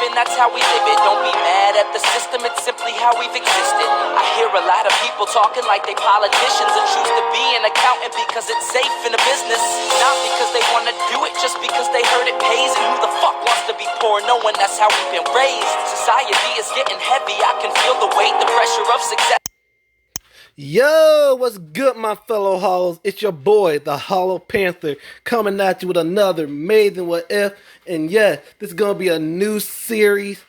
living, that's how we live it. Don't be mad at the system, it's simply how we've existed. I hear a lot of people talking like they politicians and choose to be an accountant because it's safe in a business. Not because they want to do it, just because they heard it pays. And who the fuck wants to be poor knowing that's how we've been raised? Society is getting heavy, I can feel the weight, the pressure of success. Yo, what's good, my fellow Hollows? It's your boy, the Hollow Panther, coming at you with another amazing What If. And yeah, this is going to be a new series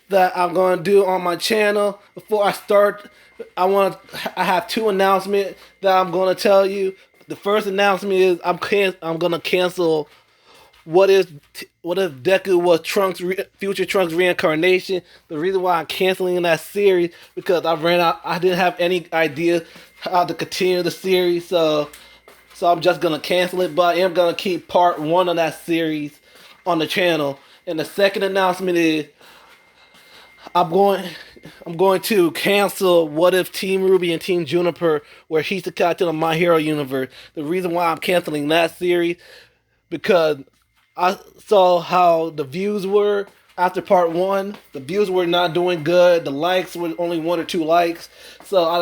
that I'm going to do on my channel. Before I start, I have two announcements that I'm going to tell you. The first announcement is I'm going to cancel What if Deku was future Trunks reincarnation? The reason why I'm canceling that series because I didn't have any idea how to continue the series, so I'm just gonna cancel it. But I am gonna keep part 1 of that series on the channel. And the second announcement is I'm going to cancel What If Team Ruby and Team Juniper were Isekaied to the My Hero universe. The reason why I'm canceling that series because I saw how the views were after part 1. The views were not doing good. The likes were only 1 or 2 likes. So I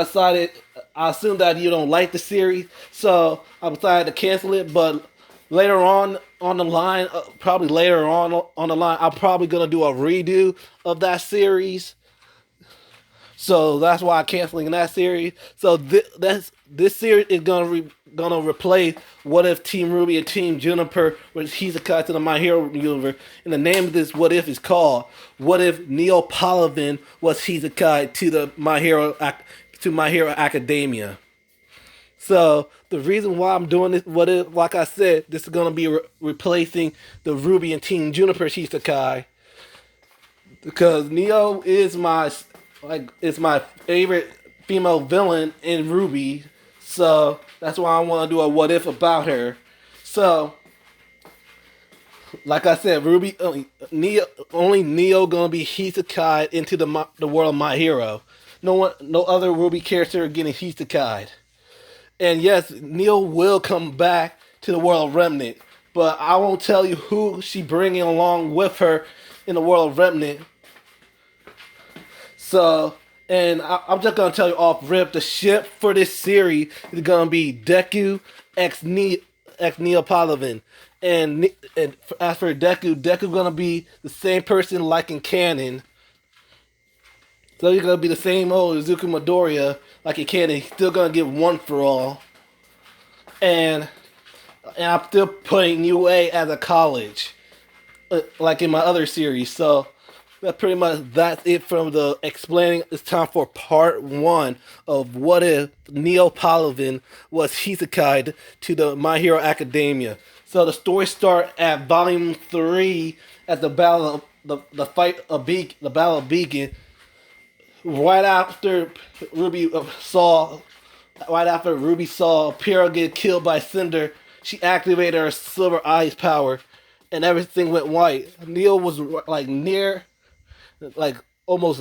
assumed that you don't like the series. So I decided to cancel it. But later on the line, I'm probably going to do a redo of that series. So that's why I'm canceling that series. So this series is gonna replace What If Team Ruby and Team Juniper with Isekaied to the My Hero universe. And the name of this What If is called What If Neopolitan was Isekaied to the My Hero Academia. So the reason why I'm doing this, like I said, this is gonna be replacing the Ruby and Team Juniper Isekaied because Neo is my favorite female villain in Ruby, so that's why I want to do a what if about her. So, like I said, only Neo gonna be Isekaied into the world of My Hero. No other Ruby character getting Isekaied. And yes, Neo will come back to the world of Remnant, but I won't tell you who she bringing along with her in the world of Remnant. So, and I'm just gonna tell you off rip, the ship for this series is gonna be Deku x Neopolitan, and as for Deku gonna be the same person like in canon. So he's gonna be the same old Izuku Midoriya like in canon. He's still gonna get one for all, and I'm still putting UA as a college, like in my other series. So. That's it from the explaining. It's time for part 1 of What If Neopolitan was Isekaied to the My Hero Academia. So the story starts at volume 3 at the battle of the Battle of Beacon. Right after Ruby saw Pyrrha get killed by Cinder, she activated her Silver Eyes power, and everything went white. Neo was almost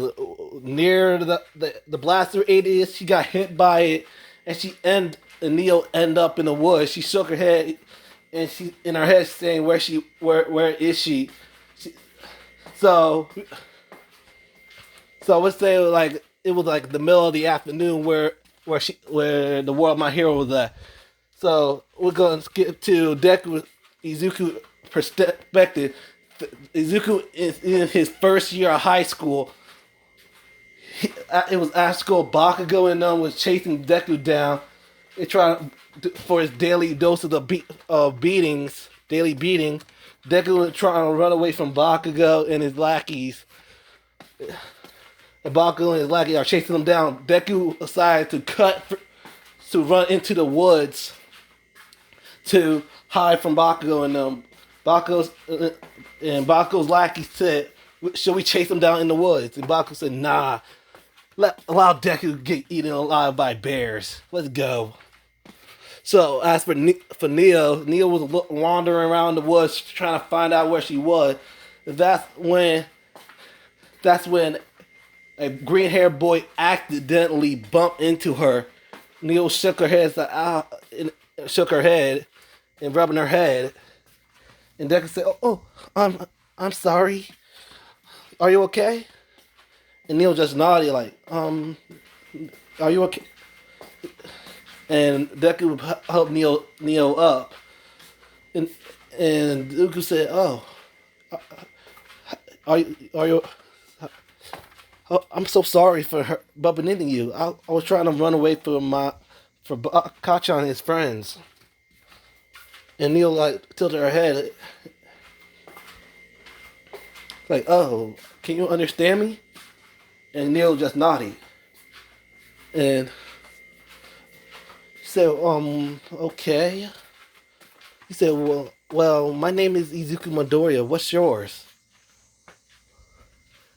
near the blaster radius. She got hit by it, and Neo end up in the woods. She shook her head, and she in her head saying, where is she? So let's say like it was like the middle of the afternoon where the world of My Hero was at. So we're gonna skip to Izuku perspective. Izuku is in his first year of high school. It was at school. Bakugo and them was chasing Deku down. They trying for his daily dose of beatings. Daily beating. Deku was trying to run away from Bakugo and his lackeys. And Bakugo and his lackeys are chasing him down. Deku decided to run into the woods to hide from Bakugo and them. Bakugo's lackey said, should we chase him down in the woods? And Bakugo said, nah. Allow Deku to get eaten alive by bears. Let's go. So as for Neo was wandering around the woods trying to find out where she was. That's when a green-haired boy accidentally bumped into her. Neo shook her head and rubbing her head. And Deku said, "Oh, I'm sorry. are you okay? And Neil just nodded like, are you okay? And Deku helped Neo up, and Dooku said, "Oh, are you? Oh, I'm so sorry for her bumping into you. I was trying to run away for Kacha and his friends." And Neil like tilted her head, like, "Oh, can you understand me?" And Neil just nodded, and he said, okay." He said, well, my name is Izuku Midoriya. What's yours?"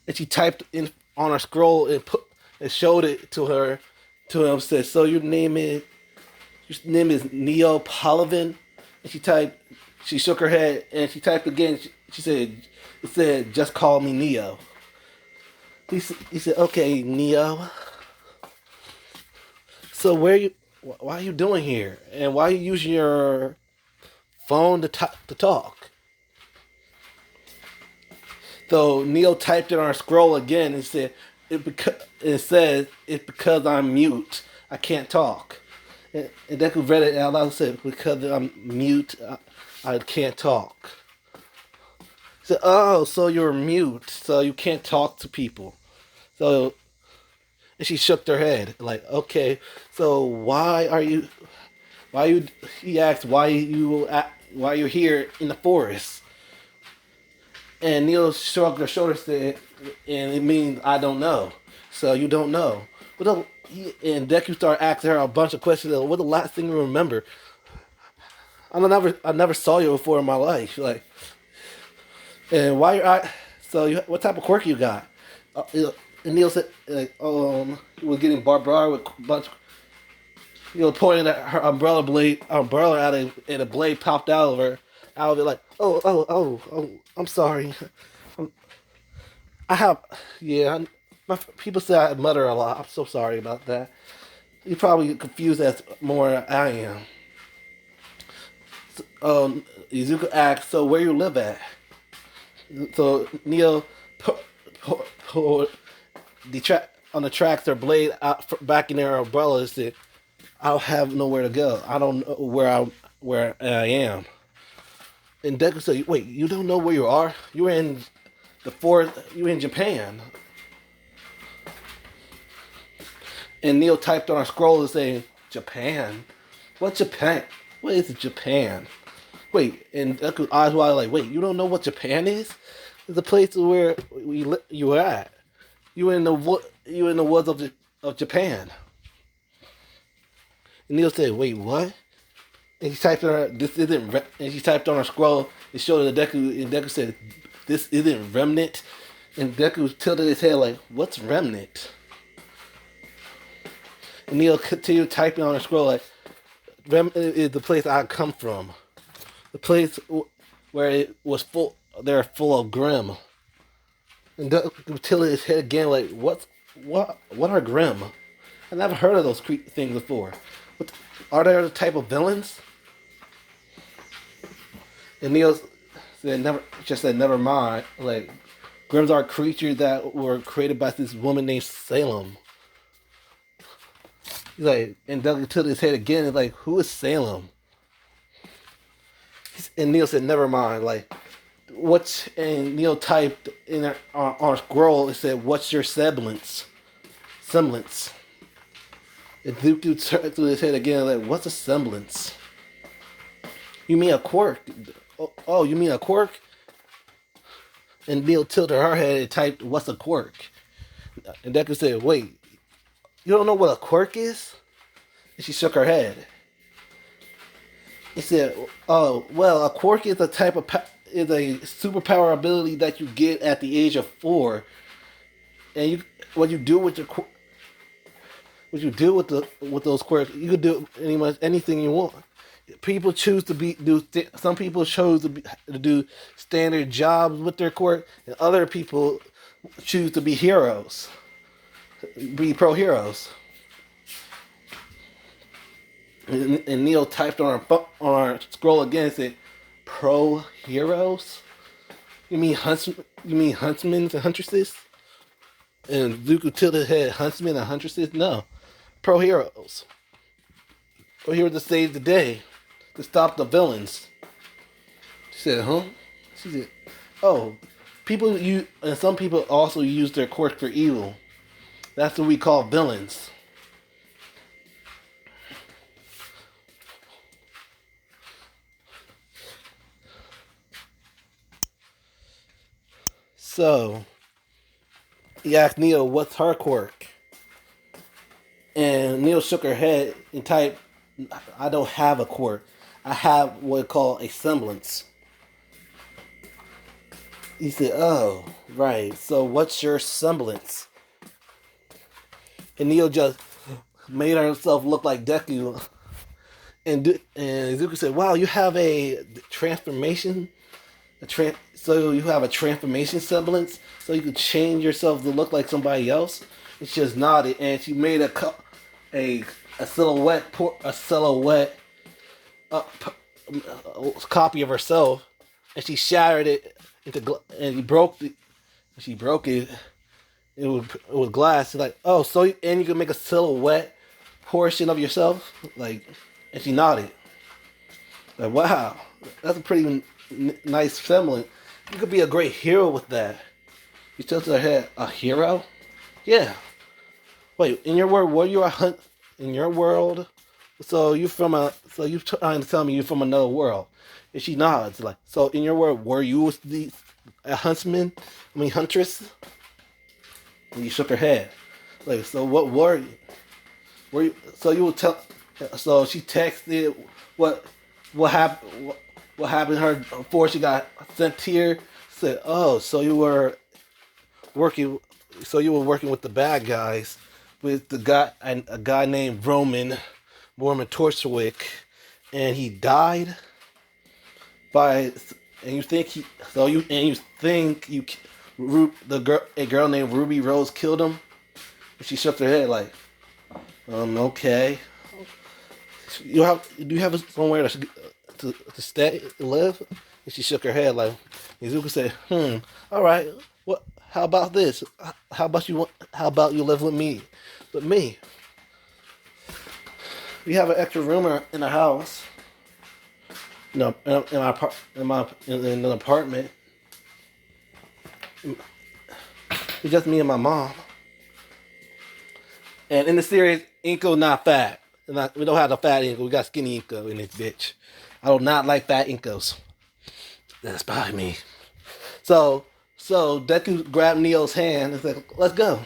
And she typed in on her scroll and showed it to him. Said, "So your name is Neopolitan?" And she shook her head and she typed again. She said, "It said just call me Neo." He said, "Okay, Neo. So why are you doing here? And why are you using your phone to talk?" So Neo typed it on her scroll again and said, it says it's because I'm mute. I can't talk." And Deku read it out loud and said, "Because I'm mute, I can't talk." He said, "Oh, so you're mute, so you can't talk to people." So, and she shook her head like, "Okay, so he asked why you're here in the forest." And Neil shrugged her shoulders, said, "And it means I don't know. So you don't know." And Deku started asking her a bunch of questions. Like, what the last thing you remember? I never saw you before in my life. Like, and why your eye? So what type of quirk you got? And Neil said, like, he was getting barbed with a bunch. Pointing at her umbrella out and a blade popped out of it, like, oh, I'm sorry. I have, yeah, people say I mutter a lot. I'm so sorry about that. You're probably confused as more than I am. Izuku asked, "So where you live at?" So Neo on the tracks their blade out back in their umbrella and said, "I don't have nowhere to go. I don't know where I am." And Deku said, "Wait, you don't know where you are? You're in the forest. You're in Japan." And Neil typed on a scroll and saying, "Japan? What Japan? What is Japan?" Wait, and Deku's eyes wide like, "Wait, you don't know what Japan is? It's the place where you were at. You in the woods of Japan." And Neil said, "Wait, what?" And he typed on her, "This isn't," and she typed on her scroll and showed it to Deku, and Deku said, "This isn't remnant." And Deku tilted his head like, "What's remnant?" And Neil continued typing on her scroll like, "Remnant is the place I come from. The place where it was they're full of Grim." And Deku tilted his head again like, what are Grim? I never heard of those things before. Are there the type of villains? And Neil said never mind. Like, Grims are creatures that were created by this woman named Salem. He's like, and Doug tilted his head again and like, who is Salem? And Neil said, never mind. Like, and Neil typed in on scroll, it said, "What's your semblance?" Semblance. And Dooku turned his head again, like, "What's a semblance?" "You mean a quirk?" Oh, you mean a quirk?" And Neil tilted her head and typed, "What's a quirk?" And Deku said, "Wait, you don't know what a quirk is?" And she shook her head. He said, "Oh, well, a quirk is is a superpower ability that you get at the age of 4, and what you do with with those quirks, you could do pretty much anything you want. People choose to some people chose to do standard jobs with their quirk, and other people choose to be heroes, be pro heroes." And Neil typed on our scroll again and said, "Pro heroes?" You mean huntsman? You mean huntsmen and huntresses? And Zuko tilted head, huntsmen and huntresses? No. Pro heroes. We're here to save the day. To stop the villains. She said, huh? She said, oh, people you and some people also use their quirk for evil. That's what we call villains. So he asked Neo, what's her quirk? And Neo shook her head and typed, I don't have a quirk. I have what I call a semblance. He said, oh, right. So what's your semblance? And Neo just made herself look like Deku. And Izuku said, wow, you have a transformation? So you have a transformation semblance? So you could change yourself to look like somebody else? And she just nodded, and she made a silhouette uh, copy of herself, and she shattered it and she broke it. It was glass. She's like, oh, so and you can make a silhouette portion of yourself, like, and she nodded. Like, wow, that's a pretty nice semblance. You could be a great hero with that. You tilted her head. A hero? Yeah. Wait, in your world, were you a hunt? In your world, so you trying to tell me you're from another world? And she nods, like, so in your world, were you a huntsman? I mean, huntress? And you shook her head, like, so what were you? Were you? So you would tell. So she texted what happened. What happened to her before she got sent here? Said, oh, so you were working. So you were working with the bad guys, with a guy named Mormon Torswick, and he died by. And you think a girl named Ruby Rose killed him? And she shook her head like, okay. Do you have somewhere to stay, live? And she shook her head like, Izuku said, all right. What? How about this? How about you live with me? With me. We have an extra room in the house. No, in an apartment. It's just me and my mom. And in the series, Inko not fat. We don't have the fat Inko. We got skinny Inko in this bitch. I do not like fat Inkos. That's probably me. So Deku grabbed Neo's hand and said, let's go.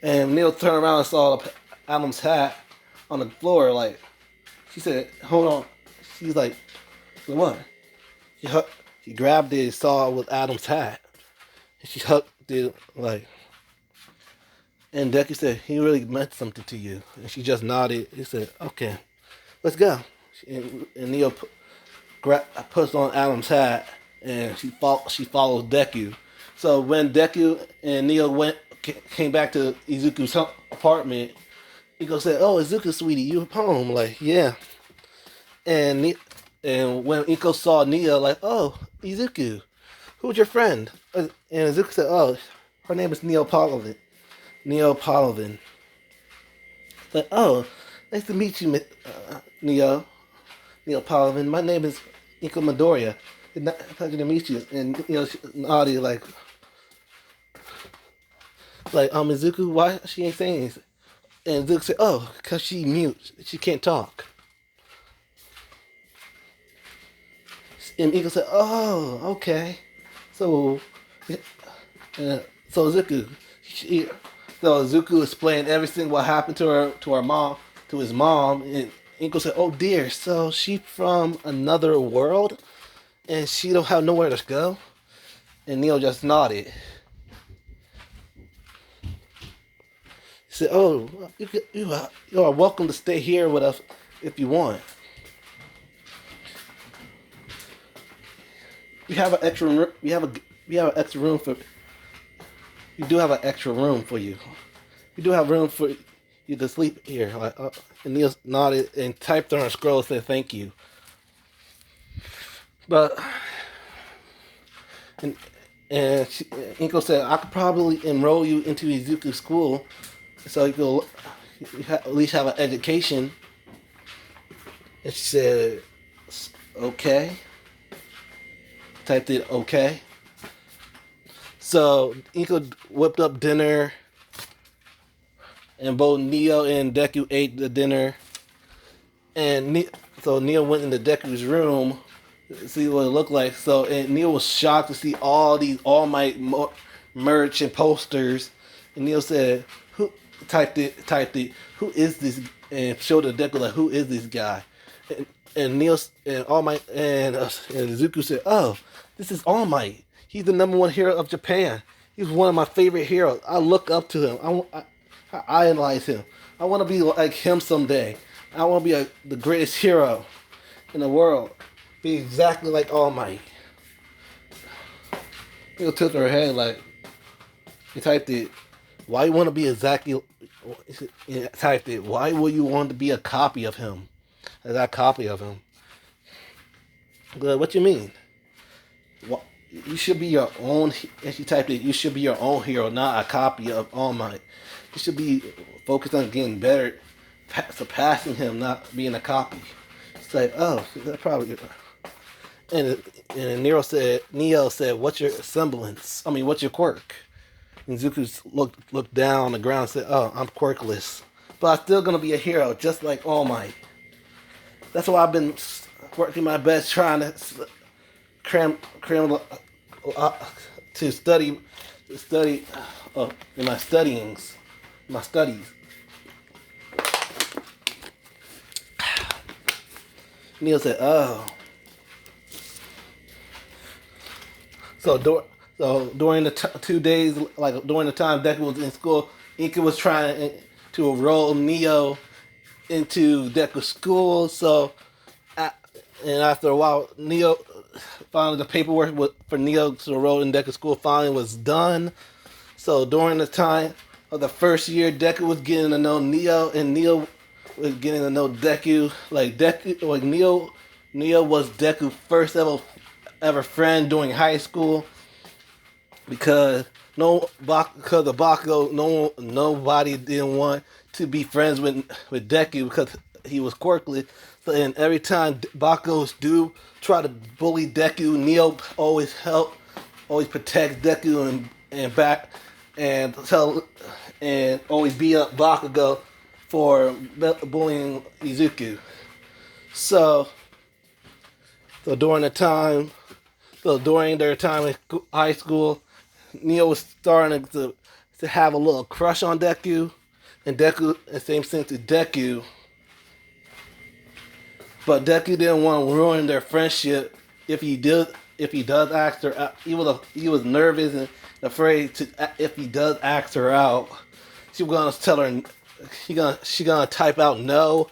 And Neo turned around and saw Adam's hat on the floor. Like, she said, hold on. She's like, what? She grabbed it and saw it with Adam's hat. And she hugged it, like. And Deku said, he really meant something to you. And she just nodded. He said, okay, let's go. And Neo puts on Adam's hat, and she follows Deku. So when Deku and Neo came back to Izuku's apartment, Iko said, oh, Izuku, sweetie, you home? Like, yeah. And when Iko saw Neo, like, oh, Izuku, who's your friend? And Izuku said, oh, her name is Neopolitan. Like, oh, nice to meet you, Neopolitan. My name is Iko Midoriya. It's not a pleasure to meet you. And Audie like Izuku, why she ain't saying anything? And Izuku said, oh, cause she mute. She can't talk. And Iko said, oh, okay. So Izuku, Zuko explained everything what happened to his mom, and Inko said, "Oh dear, so she from another world, and she don't have nowhere to go." And Neo just nodded. He said, "Oh, you are welcome to stay here with us if you want. We have an extra room. We have an extra room for. We do have an extra room for you. We do have room for you to sleep here." And Neo nodded and typed on her scroll and said, "Thank you." But And Inko said, I could probably enroll you into Izuku school so you could at least have an education. And she said, okay. Typed it, okay. So Inko whipped up dinner, and both Neo and Deku ate the dinner. And so Neo went into Deku's room to see what it looked like. So and Neo was shocked to see all these All Might merch and posters. And Neo said, "Who typed it? Who is this?" And showed the Deku like, "Who is this guy?" And Neo and All Might and Zuko said, "Oh, this is All Might. He's the number one hero of Japan. He's one of my favorite heroes. I look up to him. I idolize him. I want to be like him someday. I want to be the greatest hero in the world. Be exactly like All Might." He tilted her head like, he typed it, "Why you want to be exactly?" He typed it, "Why would you want to be a copy of him? That copy of him." Good. What you mean? What, you should be your own. And she typed it, "You should be your own hero, not a copy of All Might. You should be focused on getting better, surpassing him, not being a copy." It's like, oh, that probably. And Neo said, "What's your semblance? I mean, what's your quirk?" And Zuko looked down on the ground and said, "Oh, I'm quirkless, but I'm still gonna be a hero, just like All Might. That's why I've been working my best trying to cram to study in my studies." Neil said, "Oh." So during the 2 days, like during the time Deku was in school, Inka was trying to enroll Neo into Deku's school. So, and after a while, Neo finally the paperwork for Neo to enroll in Deku's school finally was done. So during the time of the first year, Deku was getting to know Neo, and Neo was getting to know Deku. Like Neo was Deku's first ever friend during high school, because because of Bakugo, nobody didn't want to be friends with Deku because he was quirky. So and every time Bakugo's do try to bully Deku, Neo always protect Deku and back and always beat up Bakugo for bullying Izuku. So during their time in high school, Neo was starting to have a little crush on Deku, and Deku, the same thing to Deku. But Deku didn't want to ruin their friendship. If he does ask her out, he was nervous and afraid to. If he does ask her out, she was gonna tell her she gonna type out no,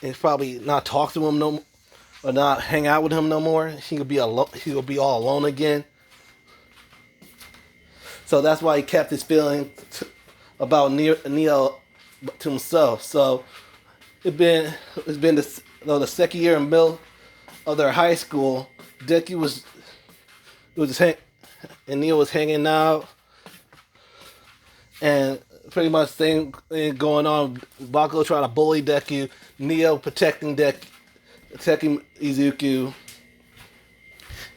and probably not talk to him no more, or not hang out with him no more. He could be alone. He will be all alone again. So that's why he kept his feelings about Neo to himself. So it's been the second year in middle of their high school. Deku and Neo was hanging out, and pretty much same thing going on. Bakugo trying to bully Deku, Neo protecting Izuku,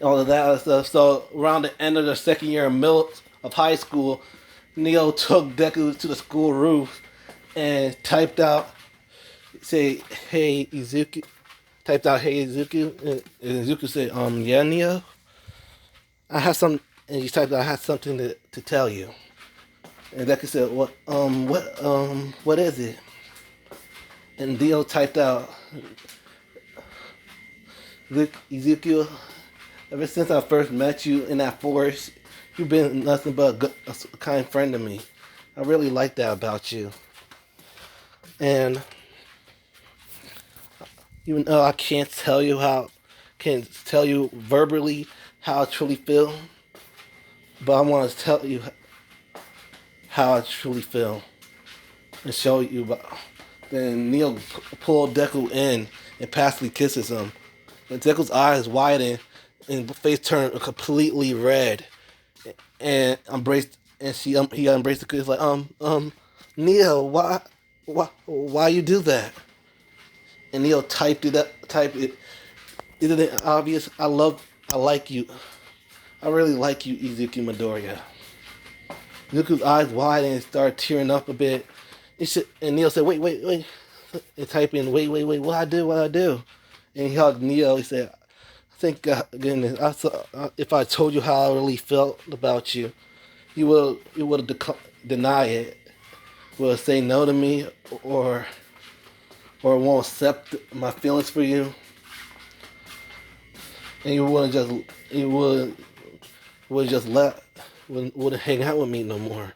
all of that other stuff. So around the end of the second year of high school, Neo took Deku to the school roof and typed out, "Hey Izuku." Typed out, "Hey Izuku," and Izuku said, "Yeah, Neo. I have some." And he typed out, "I have something to tell you." And Deku said, what is it?" And Neo typed out, "Look, Ezekiel, ever since I first met you in that forest, you've been nothing but a kind friend to me. I really like that about you. And even though I can't tell you verbally how I truly feel, but I want to tell you how I truly feel and show you." Then Neil pulled Deku in and passively kisses him. And Deku's eyes widen and face turned completely red. and embraced, and he embraced the kid. He's like, Neo, why you do that? And Neo typed it. Isn't it obvious? I like you. I really like you, Izuku Midoriya. Izuku's eyes wide and started tearing up a bit. And Neo said, wait. And type in, wait, what I do? And he hugged Neo. He said, thank God, goodness, if I told you how I really felt about you, you would deny it. Will say no to me, or won't accept my feelings for you, and would just wouldn't hang out with me no more.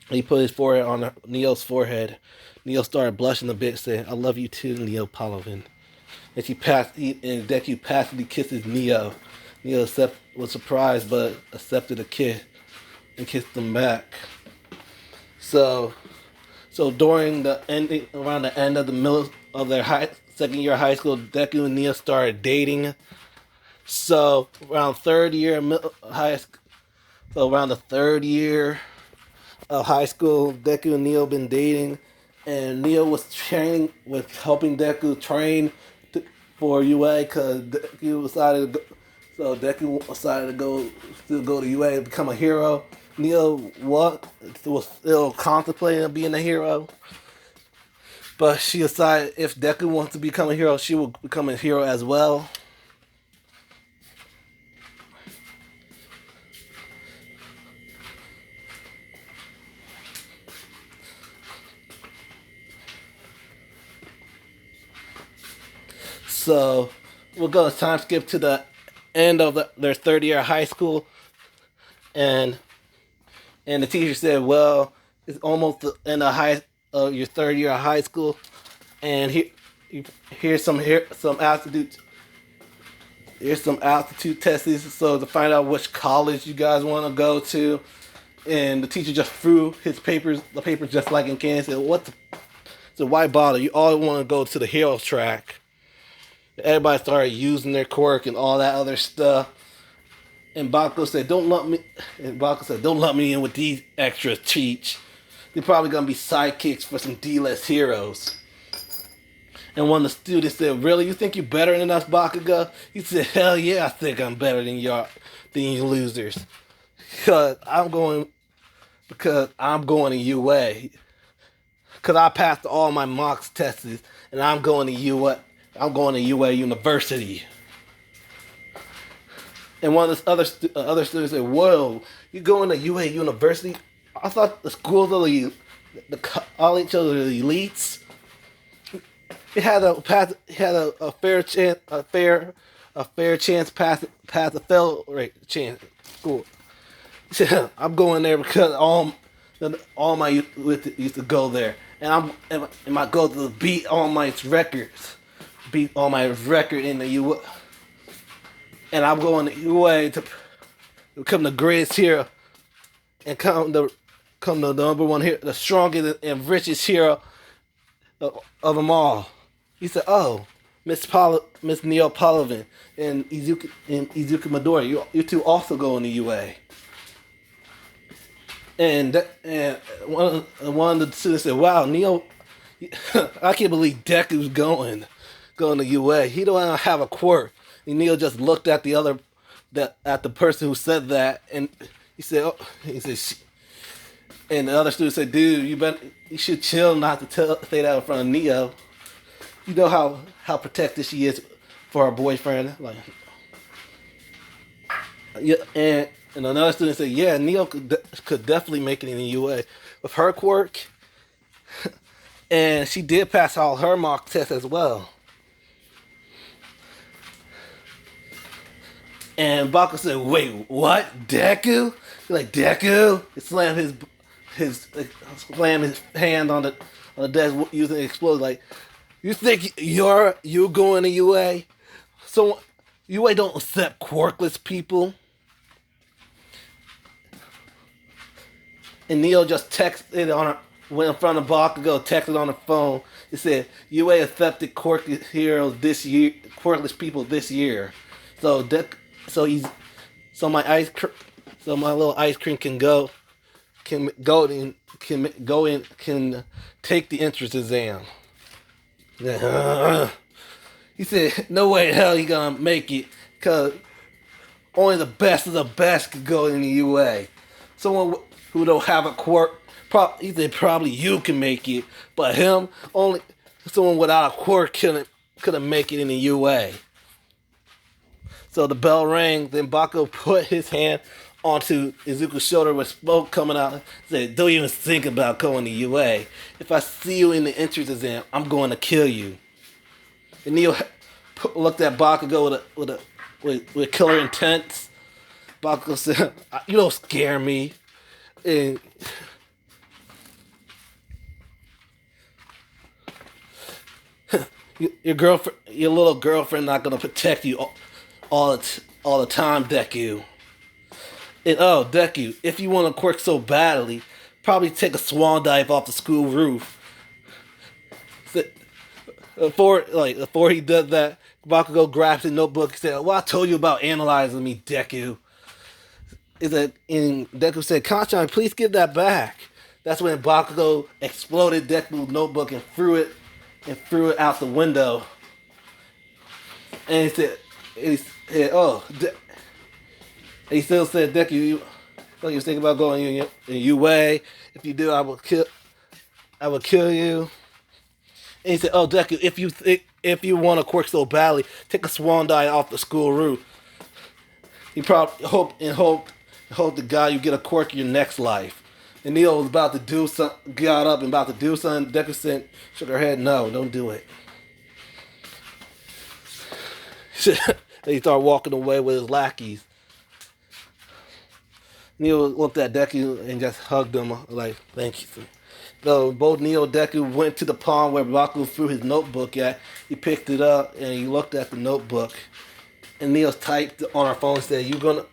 He put his forehead on Neo's forehead. Neo started blushing a bit, saying, "I love you too, Neopolitan." And Deku passively kisses Neo. Neo was surprised, but accepted a kiss and kissed him back. So during around the end of the middle of their second year of high school, Deku and Neo started dating. So around around the third year of high school, Deku and Neo been dating, and Neo was helping Deku train for UA because Deku decided to go. So Deku decided to go to UA and become a hero. Neo was still contemplating being a hero, but she decided if Deku wants to become a hero, she will become a hero as well. So we're going to time skip to the end of their third year of high school, and the teacher said, "Well, it's almost the end of your third year of high school, and here's some altitude tests. So to find out which college you guys want to go to." And the teacher just threw the papers just like in Kansas. Said, so why bother? You all want to go to the heroes track. Everybody started using their quirk and all that other stuff. And Bakugo said, "Don't lump me in with these extra cheats. They're probably gonna be sidekicks for some D-list heroes." And one of the students said, "Really? You think you're better than us, Bakugo?" He said, "Hell yeah, I think I'm better than you losers. Because I'm going to UA. Because I passed all my mock tests, and I'm going to UA. I'm going to UA University." And one of the other students said, "Whoa, you going to UA University? I thought the schools are the college of the elites." He had a fair chance pass a fail rate chance school. He said, "I'm going there because all my youth used to go there, and I go to beat all my records." In the U. And I'm going to UA to become the greatest hero and come the number one hero, the strongest and richest hero of them all. He said, "Oh, Miss Neopolitan and Izuku Midoriya, you two also going to UA." And one of the students said, "Wow, Neo, I can't believe Deku's going to UA. He don't have a quirk." And Neo just looked at at the person who said that, and he said, and the other student said, "Dude, you should chill not to say that in front of Neo. You know how protective she is for her boyfriend." Like, yeah, and another student said, "Yeah, Neo could definitely make it in the UA with her quirk." And she did pass all her mock tests as well. And Bakugo said, "Wait, what? Deku?" He's like, "Deku?" He slammed his hand on the desk using explosive. Like, "You think you're going to UA? So UA don't accept quirkless people." And Neo just went in front of Bakugo, texted on the phone. He said, "UA accepted quirkless people this year." So so my little ice cream can go in can take the entrance exam. He said, no way in hell he gonna make it, cause only the best of the best could go in the UA. Someone who don't have a quirk, he said probably you can make it, but him, only someone without a quirk couldn't make it in the UA. So the bell rang, then Bakugo put his hand onto Izuku's shoulder with smoke coming out and said, don't even think about going to UA. If I see you in the entrance exam, I'm going to kill you. And Neo looked at Bakugo with killer intent. Bakugo said, you don't scare me. And your little girlfriend not gonna protect you all the time, Deku. And Deku, if you want to quirk so badly, probably take a swan dive off the school roof. Before he does that, Bakugo grabs his notebook and said, well, I told you about analyzing me, Deku. And Deku said, Kanchan, please give that back. That's when Bakugo exploded Deku's notebook and threw it out the window. And he said, he still said, Deku, you was thinking about going in UA. If you do, I will kill you. And he said, oh, Deku, if you want to quirk so badly, take a swan dive off the school roof. He probably hope to God you get a quirk in your next life. And Neo was about to do something, got up and about to do something. Deku said, shook her head, no, don't do it. Then he started walking away with his lackeys. Neo looked at Deku and just hugged him like, thank you. So both Neo and Deku went to the pond where Bakugo threw his notebook at. He picked it up and he looked at the notebook. And Neo typed on her phone and said, you're gonna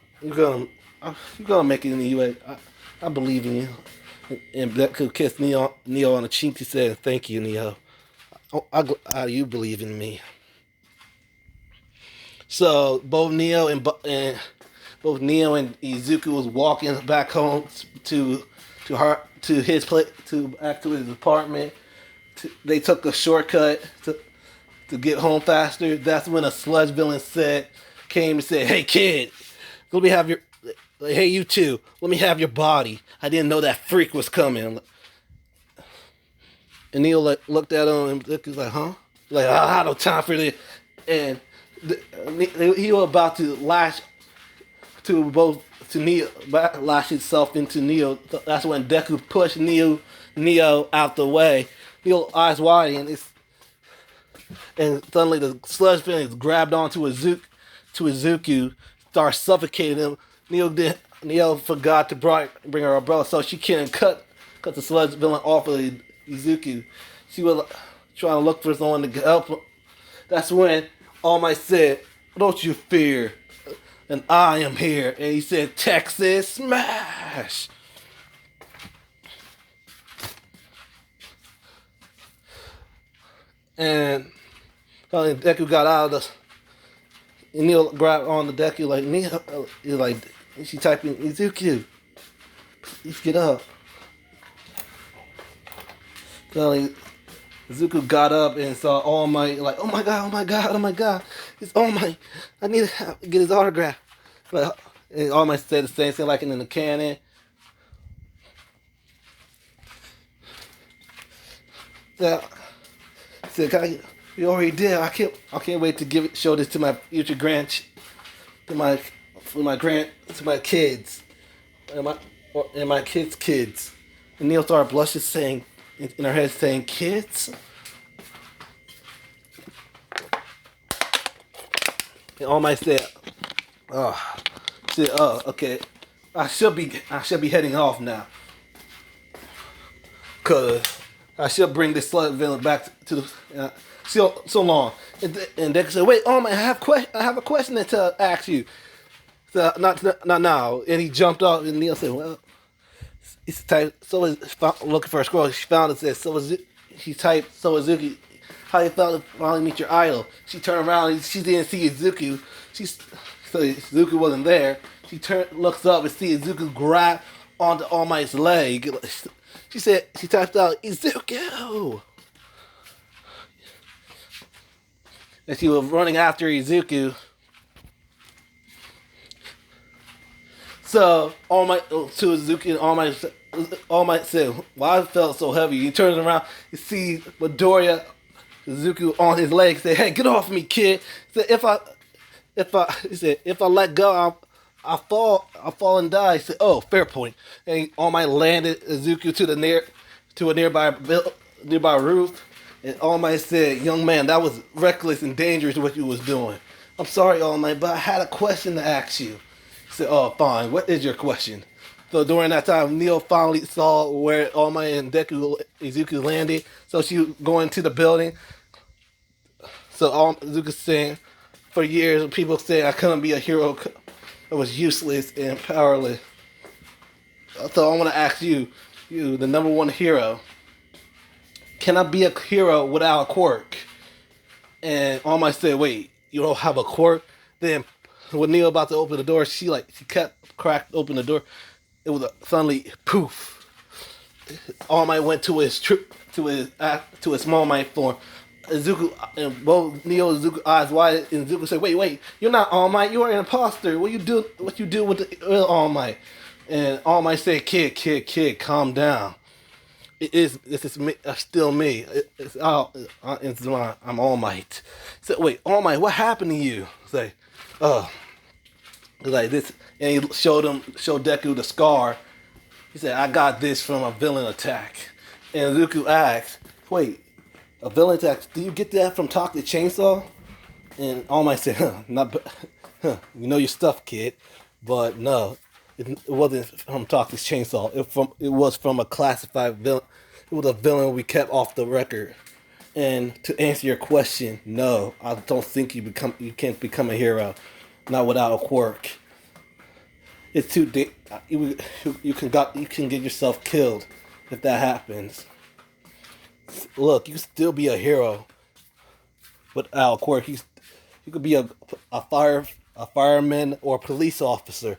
make it in the UA. I believe in you. And Deku kissed Neo on the cheek. He said, thank you, Neo. You believe in me. So both Neo and Izuku was walking back home to his place, back to his apartment. They took a shortcut to get home faster. That's when a sludge villain came and said, "Hey kid, let me have your, hey you two, let me have your body. I didn't know that freak was coming." And Neo looked at him and he was like, "Huh?" Like, I have no time for this. And he was about to lash himself into Neo. That's when Deku pushed Neo out the way. Neo eyes wide and suddenly the sludge feelings grabbed onto Izuku, started suffocating him. Neo forgot to bring her umbrella, so she couldn't cut the sludge villain off of Izuku. She was trying to look for someone to help him. That's when All Might said, "Don't you fear, and I am here." And he said, "Texas Smash!" And Deku got out of the. And Neo grabbed on the Deku like Neo. He's like, she typing, "Izuku, please get up." So Izuku got up and saw All Might, like, "Oh my god, oh my god, oh my god, it's All Might. I need to get his autograph." But and All Might said the same thing like in the canon. So, said, "You already did. I can't wait to show this to my future to my kids, and my kids." And Neil started blushing, saying in her head, saying, "Kids." And All Might said, okay, I should be heading off now, cause I should bring this slut villain back to the so long." And Deku said, "Wait, All Might, I have a question to ask you." So not now. And he jumped off, and Neil said, "Well," he typed, looking for a scroll. She found it, said, he typed, "So Izuki, how you felt to finally meet your idol. She turned around and she didn't see Izuku. So Izuku wasn't there. Looks up and sees Izuku grab onto All Might's leg. She typed out, Izuku! And she was running after Izuku. So All Might to Izuku and All Might said, "Why I felt so heavy?" He turns around, you see Midoriya, Izuku on his leg. Say, "Hey, get off me, kid!" He said, "If I let go, I fall and die." He said, "Oh, fair point." And All Might landed Izuku to a nearby roof. And All Might said, "Young man, that was reckless and dangerous what you was doing. I'm sorry, All Might, but I had a question to ask you." He said, "Oh, fine. What is your question?" So during that time, Neo finally saw where All Might and Izuku landed. So she was going to the building. So Izuku saying, for years, people said I couldn't be a hero. I was useless and powerless. So I want to ask you, the number one hero, can I be a hero without a quirk? And All Might said, "Wait, you don't have a quirk?" Then when Neo about to open the door, she kept cracked open the door. It was suddenly poof. All Might went to his small Might form. Izuku and both Neo and Izuku eyes wide, and Izuku said, "Wait, you're not All Might. You are an imposter. What you do with the real All Might?" And All Might said, "Kid, calm down. This is me, still me. I'm All Might." He said, "Wait, All Might, what happened to you?" Say, "Oh, like this," and he showed Deku the scar. He said, "I got this from a villain attack." And Izuku asked, "Wait, a villain attack? Do you get that from Talk the Chainsaw?" And All Might said, "You know your stuff, kid, but no, it wasn't from Talk the Chainsaw. It was from a classified villain. It was a villain we kept off the record." And to answer your question, no, I don't think you can't become a hero, not without a quirk. It's too you can get yourself killed if that happens. Look, you can still be a hero without a quirk. You could be a fireman or a police officer,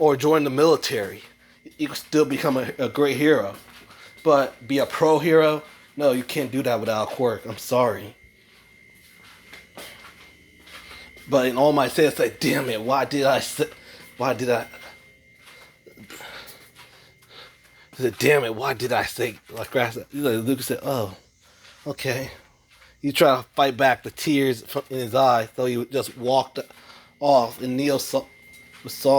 or join the military. You can still become a great hero. But be a pro hero? No, you can't do that without a quirk. I'm sorry. But in All Might said, it's like, damn it, why did I? He said, "Damn it, why did I say like grass?" Lucas said, "Oh, okay." He tried to fight back the tears in his eyes, so he just walked off. And Neo saw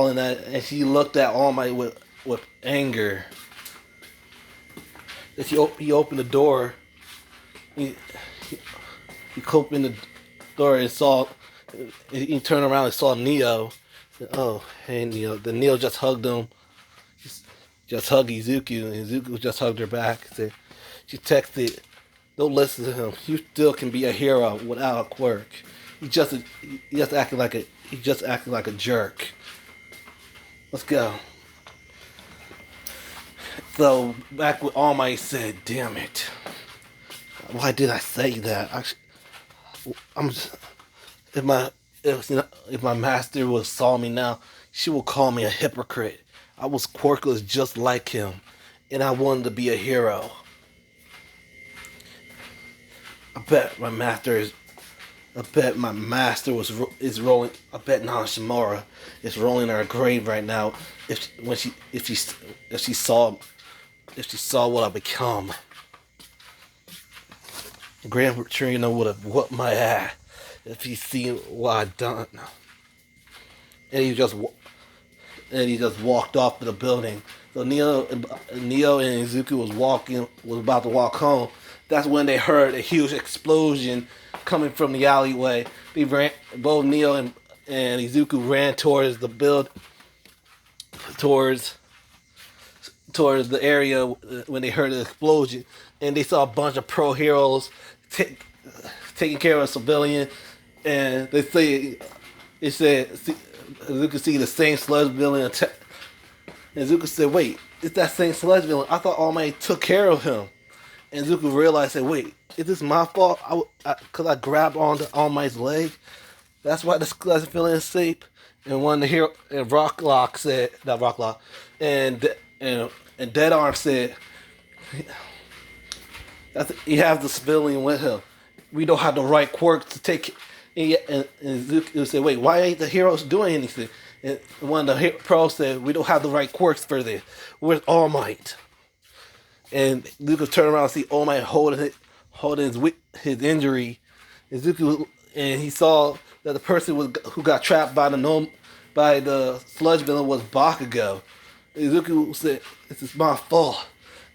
in that, and he looked at All Might with anger. As he opened the door, he opened the door and saw. He turned around and saw Neo. He said, "Oh, hey Neo." Then Neo just hugged him. Just hugged Izuku, and Izuku just hugged her back. She texted, "Don't listen to him. You still can be a hero without a quirk. He just acting like a jerk. Let's go." So back with All Might said, "Damn it, why did I say that? If my master saw me now, she will call me a hypocrite. I was quirkless just like him, and I wanted to be a hero. I bet my master is rolling. I bet Nashimura is rolling in her grave right now. If she saw what I become, Grand Trino would have whooped my ass if he seen what I done." And he just walked off to the building. So Neo and Izuku was about to walk home. That's when they heard a huge explosion coming from the alleyway. Both Neo and Izuku ran towards the towards the area when they heard the explosion, and they saw a bunch of pro heroes taking care of a civilian, and they said Izuku see the same sludge villain attack. And Izuku said, "Wait, it's that same sludge villain. I thought All Might took care of him." And Zuko realized, said, "Wait, is this my fault? Cause I grabbed onto All Might's leg. That's why this doesn't feel unsafe." And one of the hero and Rocklock said, not Rocklock, and and Dead Arm said, "He has the civilian with him. We don't have the right quirks to take." And Zuko said, "Wait, why ain't the heroes doing anything?" And one of the pros said, "We don't have the right quirks for this. Where's All Might?" And Zuko turned around and see All Might holding his injury. And Zuko and he saw that the person who got trapped by the sludge villain was Bakugo. And Zuko said, "This is my fault,"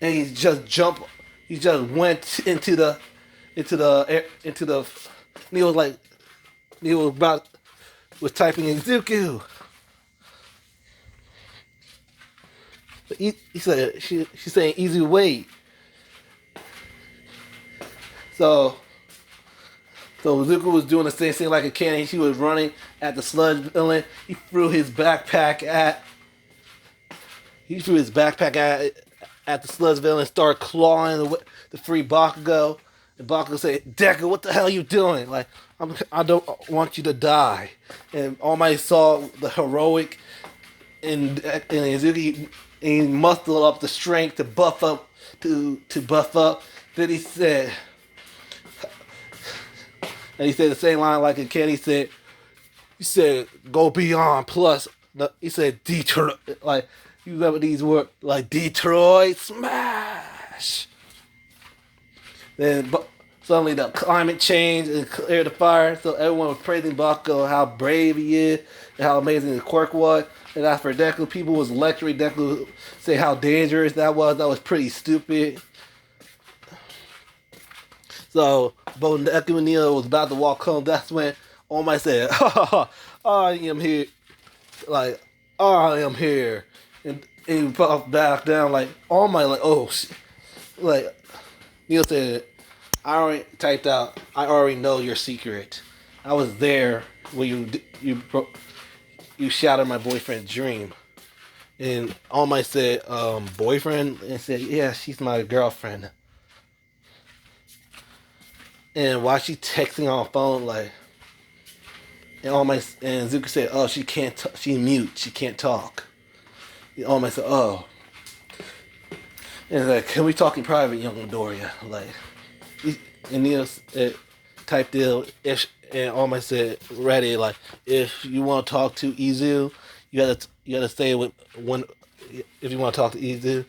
and he just jumped. He just went into the. Neil was like, Neil was typing in Zuko. He said she's saying easy way. So Zuko was doing the same thing like a cannon. She was running at the sludge villain. He threw his backpack at the sludge villain and started clawing the free Bakugo. And Bakugo said, "Deku, what the hell are you doing? Like, I don't want you to die." And All Might saw the heroic in Izuki, and he mustered up the strength to buff up. Then he said, the same line like in Ken. He said, "Go beyond." Plus, he said, "Detroit." Like, you remember these words like Detroit smash. Then suddenly the climate changed and cleared the fire, so everyone was praising Bakugo, how brave he is and how amazing his quirk was. And after Deku, people was lecturing Deku, say how dangerous that was. That was pretty stupid. So both Deku and Neo was about to walk home. That's when All Might said, "I am here." Like, "I am here." And he popped back down like All Might, like, "Oh shit." Like, Neil said, "I already typed out. I already know your secret. I was there when you shattered my boyfriend's dream." And All Might said, "Boyfriend?" And said, "Yeah, she's my girlfriend." And while she texting on the phone, like, and Zuko said, "Oh, she can't. She's mute. She can't talk." And All Might said, "Oh." And like, "Can we talk in private, young Midoriya?" Like, and Neil typed in, and All Might said, "Ready." Like, if you want to talk to Izu, you gotta stay with one. If you want to talk to Izu,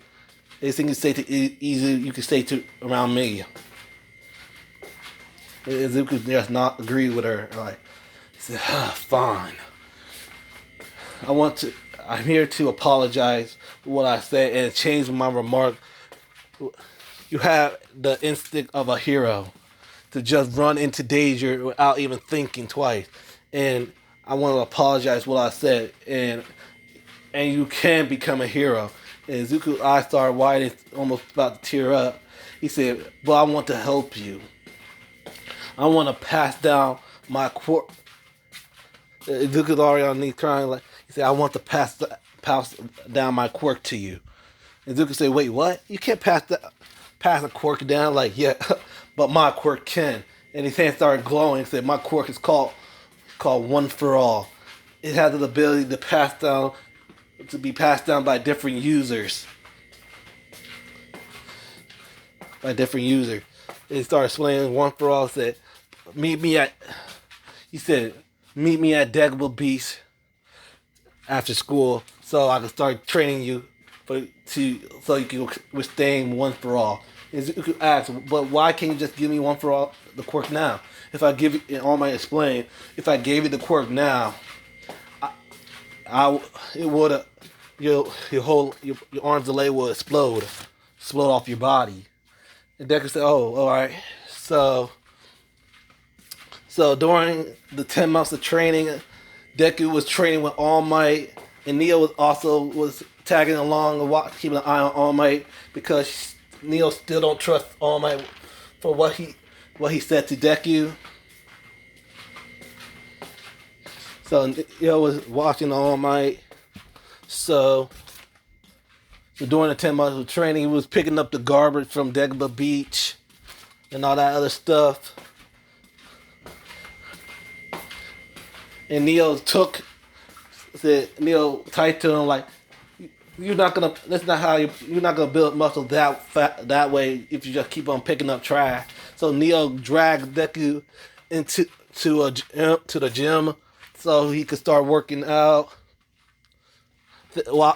anything you say to Izu, you can say to around me. And Zuko just not agree with her. Like, he said, "Fine. I'm here to apologize for what I said and change my remark. You have the instinct of a hero to just run into danger without even thinking twice. And I want to apologize for what I said. And you can become a hero." And Zuko's eyes started widening, almost about to tear up. He said, "But I want to help you. I want to pass down my quirk." Zuko's already on knee crying. Like, he said, "I want to pass down my quirk to you." And Zuko said, "Wait, what? You can't pass a quirk down?" Like, "Yeah, but my quirk can." And his hand started glowing. He said, "My quirk is called One for All. It has the ability to be passed down by different users. And he started explaining One for All. Said, "Meet me at." He said, "Meet me at Dagobah Beach after school, so I can start training you so you can withstand One for All." And Zuko asked, "But why can't you just give me One for All the quirk now? If I give you," and All Might explained, "if I gave you the quirk now, it would your arms delay will explode off your body." And Deku said, "Oh, all right." So during the 10 months of training, Deku was training with All Might, and Neo was tagging along and keeping an eye on All Might because Neo still don't trust All Might for what he said to Deku. So Neo was watching All Might. So during the 10 months of training, he was picking up the garbage from Dagobah Beach and all that other stuff. And Neo typed to him like, you're not gonna. That's not how you're not gonna build muscle that way if you just keep on picking up trash. So Neo dragged Deku to the gym so he could start working out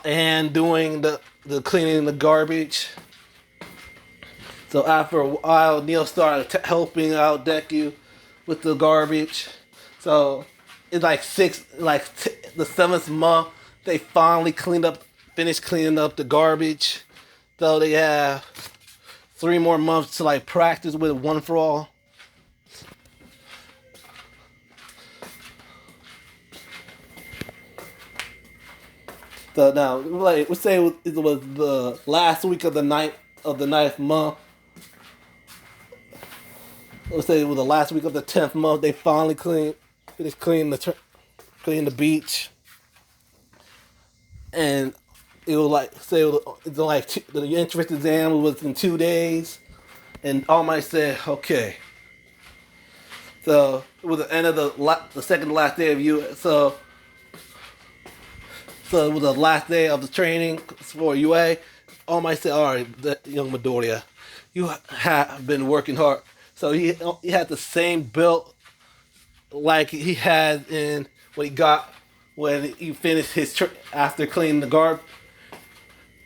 and doing the cleaning the garbage. So after a while, Neo started helping out Deku with the garbage. So it's like the 7th month, they finally finished cleaning up the garbage. So they have 3 more months to like practice with One for All. So now, like we say, it was the last week of the ninth month. Let's say it was the last week of the 10th month. They finally finished cleaning the beach, and it was like the entrance exam was in 2 days, and All Might said, okay. So it was the end of the second to last day of So it was the last day of the training for UA. All Might said, all right, young Midoriya, you have been working hard. So he had the same build like he had in what he got when he finished his after cleaning the garbage.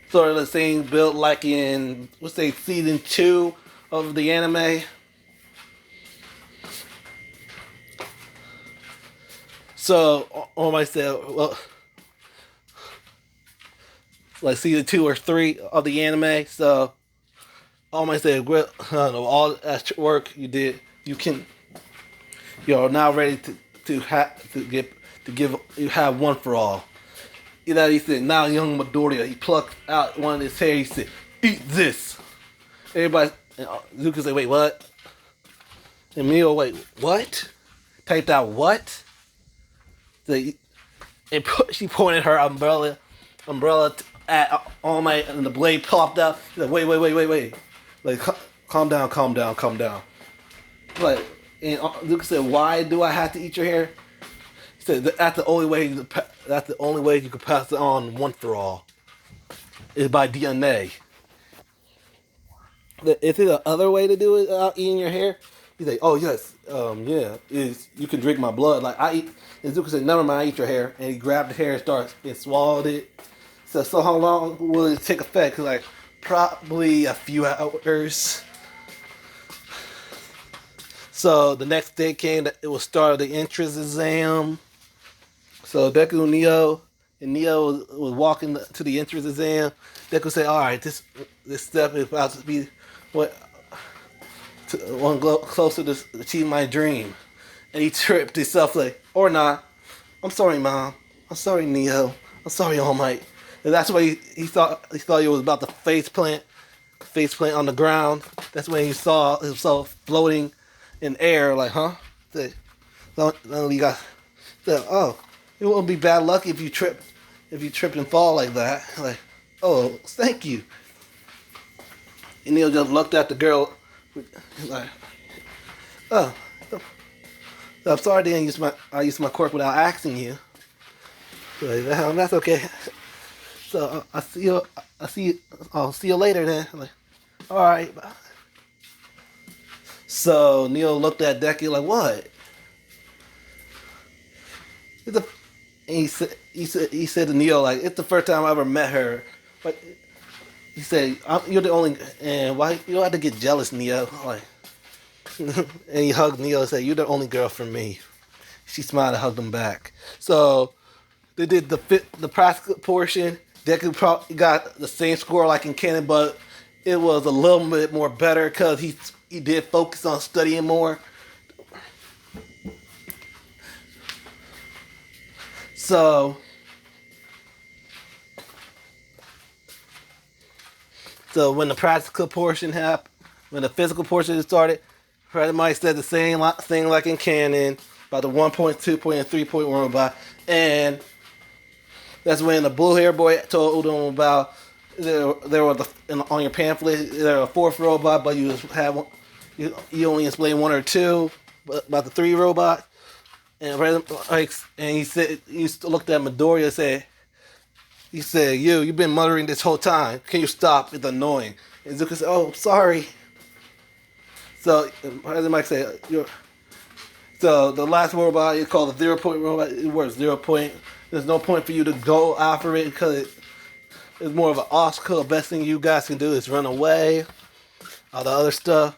Sort of the same build like in, let's say, season 2 of the anime. So All Might said, well, like season 2 or 3 of the anime. So All Might said, well, all that work you did, you're now ready to have One for All. You know, he said, now young Midoriya, he plucked out one of his hair. He said, eat this. Everybody, Zuko said, wait, what? And Mio, wait, what? Typed out what? She pointed her umbrella at All Might, and the blade popped out. She's like, wait. Like, calm down. Like, and Luke said, why do I have to eat your hair? He said, that's the only way you can pass it on One for All. Is by DNA. Is there the other way to do it without eating your hair? He's like, oh yes, yeah, is you can drink my blood. Like I eat. And Zuko said, never mind, I eat your hair. And he grabbed the hair and swallowed it. So how long will it take effect? Like probably a few hours. So the next day came. It was start of the entrance exam. So Deku and Neo was walking to the entrance exam. Deku said, all right, this step is about to be one closer to achieving my dream. And he tripped himself like, or not. I'm sorry, Mom. I'm sorry, Neo. I'm sorry, All Might. And that's why he thought he was about to face plant on the ground. That's when he saw himself floating in air, like, huh? Said, oh, it won't be bad luck if you trip and fall like that. Like, oh, thank you. And Neil just looked at the girl, like, oh, I'm sorry I didn't use my quirk without asking you. Like, that's okay. So I'll see you later then. I'm like, all right. So Neil looked at Deku like, what? And he said to Neo, like, it's the first time I ever met her. But he said, you're the only, and why you don't have to get jealous, Neo. Like, and he hugged Neo and said, you're the only girl for me. She smiled and hugged him back. So they did the practical portion. Deku probably got the same score like in canon, but it was a little bit more better because he did focus on studying more. So when the practical portion happened, when the physical portion started, pretty much said the same thing like in canon about the 1.2 point and 3 point robot, and that's when the blue hair boy told him about there was on your pamphlet there was a fourth robot, but you just have one, you only explain one or two about the three robot. And like, and he looked at Midoriya and said, you've been muttering this whole time. Can you stop? It's annoying. And Zuko said, oh, sorry. So President Mike said, so the last robot is called the 0 point robot. It works 0 point. There's no point for you to go after it because it's more of an obstacle. The best thing you guys can do is run away. All the other stuff.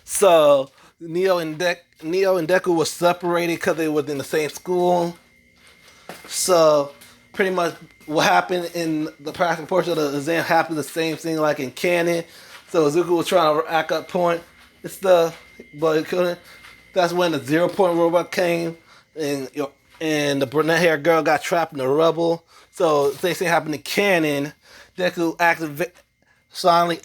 So Neo and Deku was separated because they was in the same school. So pretty much what happened in the practical portion of the exam happened the same thing like in canon. So Zuko was trying to rack up point and stuff, but he couldn't. That's when the 0 point robot came, and the brunette haired girl got trapped in the rubble. So the same thing happened in canon. Deku finally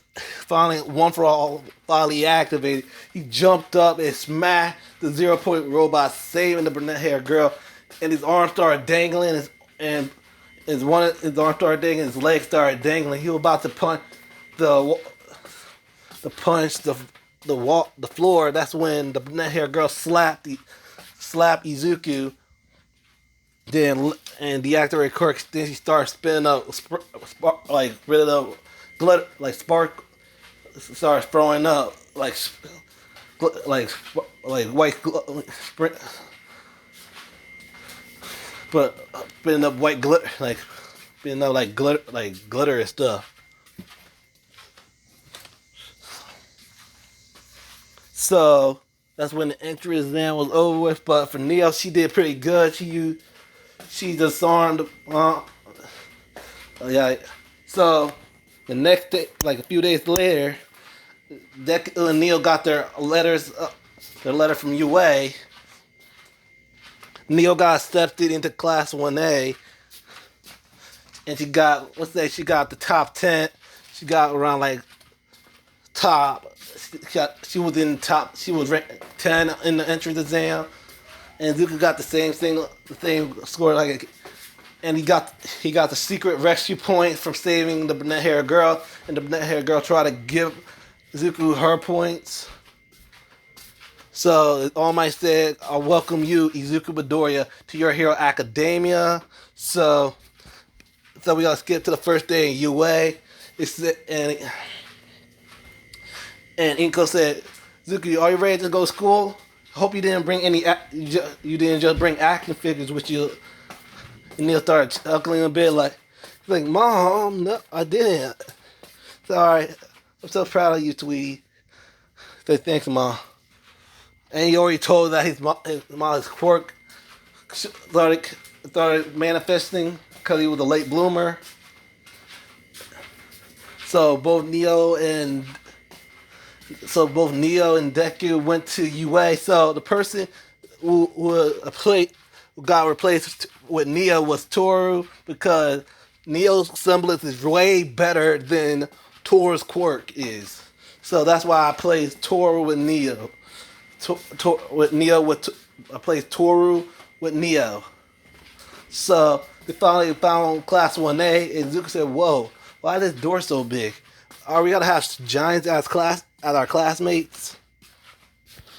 one for all, finally activated. He jumped up and smashed the 0 point robot, saving the brunette haired girl, and his arm started dangling, his arm started dangling, his legs started dangling. He was about to punch the floor. That's when the brunette haired girl slapped Izuku. Then and deactivated quirks. Then she started spinning up, like rid of glitter, like spark. Started throwing up like white, but spinning up white glitter, like spinning up like glitter and stuff. So that's when the entry exam was over with. But for Neo, she did pretty good. She disarmed. Yeah. So the next day, like a few days later, Deku and Neo got their letters. Their letter from UA. Neo got accepted into class 1A, and she got the top 10. She got around like top. She was in top. She was ranked 10 in the entrance exam, and Zuko got the same thing, the same score. And he got the secret rescue point from saving the brunette haired girl, and the brunette haired girl tried to give Zuko her points. So All Might said, "I welcome you, Izuku Midoriya, to your Hero Academia." So we gotta skip to the first day in UA. And Inko said, "Zuki, are you ready to go to school? Hope you didn't bring you didn't just bring action figures with you." And Neil started chuckling a bit, like, "Mom, no, I didn't." It's all right. I'm so proud of you, Tweety. Say thanks, Mom. And he already told that his mom's quirk started manifesting because he was a late bloomer. So both Neo and Deku went to UA. So the person who got replaced with Neo was Toru, because Neo's semblance is way better than Toru's quirk is. So that's why I played Toru with Neo. I played Toru with Neo. So they finally found class 1A, and Zuko said, "Whoa, why is this door so big? Are we gonna have giants as our classmates?"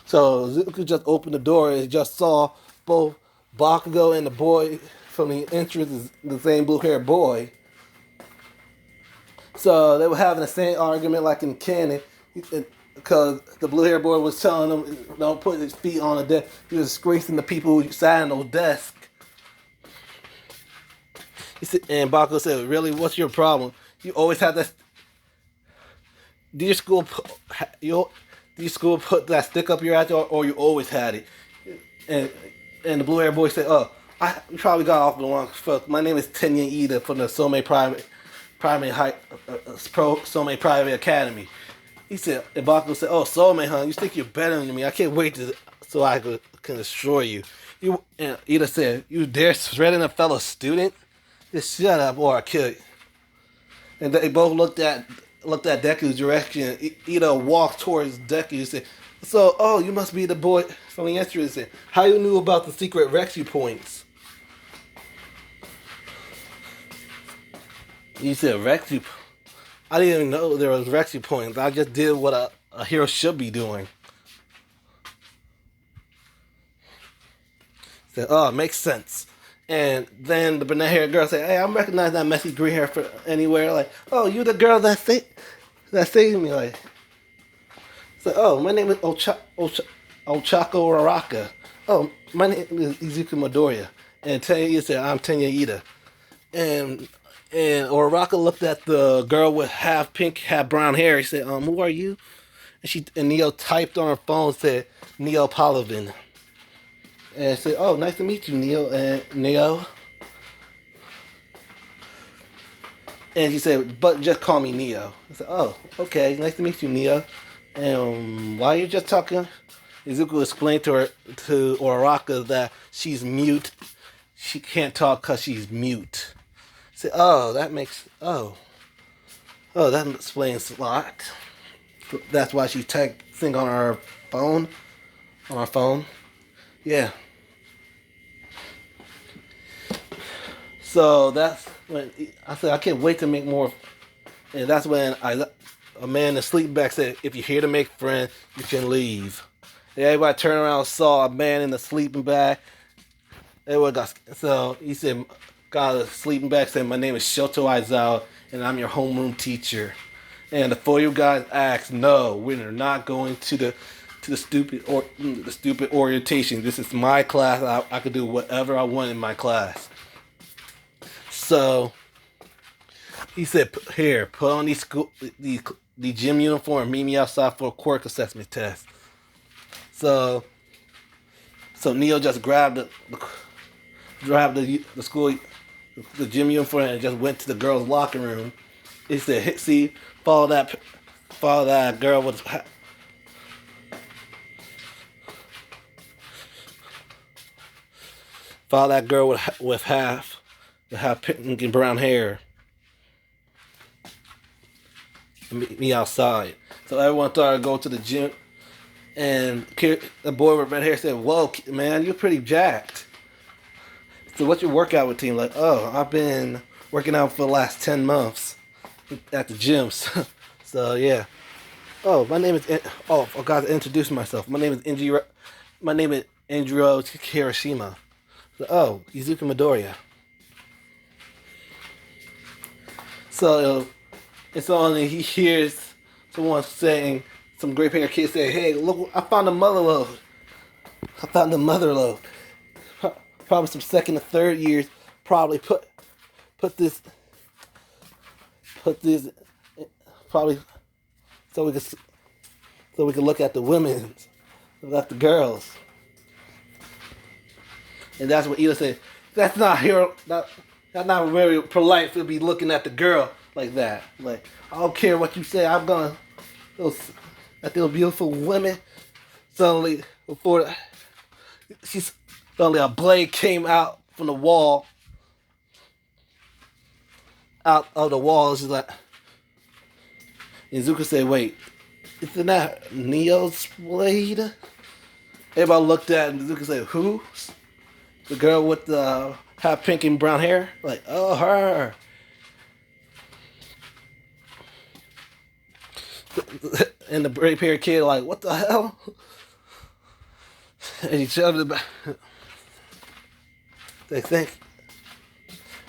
So Zuko just opened the door and just saw both Bakugo and the boy from the entrance, the same blue-haired boy. So they were having the same argument like in canon, because the blue-haired boy was telling them, "Don't put his feet on the desk." He was disgracing the people who sat on those desks. And Bakugo said, "Really, what's your problem? You always had that. Do your school put that stick up your ass, or you always had it?" And the blue-haired boy said, "Oh, you probably got off the wrong foot. My name is Tenya Ida from the Somei Private Academy." He said, and Bakugo said, "Oh, Somei, huh? You think you're better than me? I can't wait so I can destroy you." And Ida said, "You dare threaten a fellow student? Just shut up or I'll kill you." And they both looked at Deku's direction. Ida walked towards Deku and said, "So, you must be the boy from the entrance. How you knew about the secret rescue points?" You said Rexy. I didn't even know there was Rexy points. I just did what a hero should be doing. Said, oh, it makes sense. And then the banana haired girl said, hey, I'm recognizing that messy green hair for anywhere. Like, oh, you the girl that saved me. Like, so, oh, my name is Ochako Araka. Oh, my name is Izuku Midoriya. And Tenya said, I'm Tenya Ida. And Oraka looked at the girl with half pink, half brown hair. He said, who are you? And Neo typed on her phone, said, Neopolitan. And I said, oh, nice to meet you, Neo. And she said, but just call me Neo. I said, oh, okay, nice to meet you, Neo. And why are you just talking? Izuku explained to Oraka that she's mute. She can't talk because she's mute. I said, oh, that explains a lot. That's why she's texting on her phone. Yeah. So that's when I said I can't wait to make more. And that's when a man in the sleeping bag said, if you're here to make friends, you can leave. And everybody turned around and saw a man in the sleeping bag. So he said, got a sleeping bag, said, my name is Shoto Aizawa, and I'm your homeroom teacher. And the 4 of you guys asked, no, we're not going to the stupid orientation. This is my class. I could do whatever I want in my class. So he said, here, put on the gym uniform and meet me outside for a quirk assessment test. So Neo just grabbed the school, the gym uniform, and just went to the girls' locker room. He said, see, follow that girl with half pink and brown hair. Meet me outside. So everyone started to go to the gym, and the boy with red hair said, whoa, man, you're pretty jacked. So what's your workout routine? Like, oh, I've been working out for the last 10 months at the gyms. So yeah. Oh, my name is. Oh, I forgot to introduce myself. My name is Injiro Kirishima. So, oh, Izuku Midoriya. So it's only he hears someone saying, some gray haired kid say, hey, look, I found the mother lode. Probably some second or third years probably put this probably so we could look at the women, look at the girls. And that's what Ida said. That's not very polite to be looking at the girl like that. Like, I don't care what you say, I'm gonna at those beautiful women. Suddenly a blade came out from the wall. Out of the wall. She's like, and Zuko said, wait, isn't that Neo's blade? Everybody looked at it and Zuko said, who? The girl with the half pink and brown hair? Like, oh, her. And the gray haired kid like, what the hell? And he shoved it back. They think.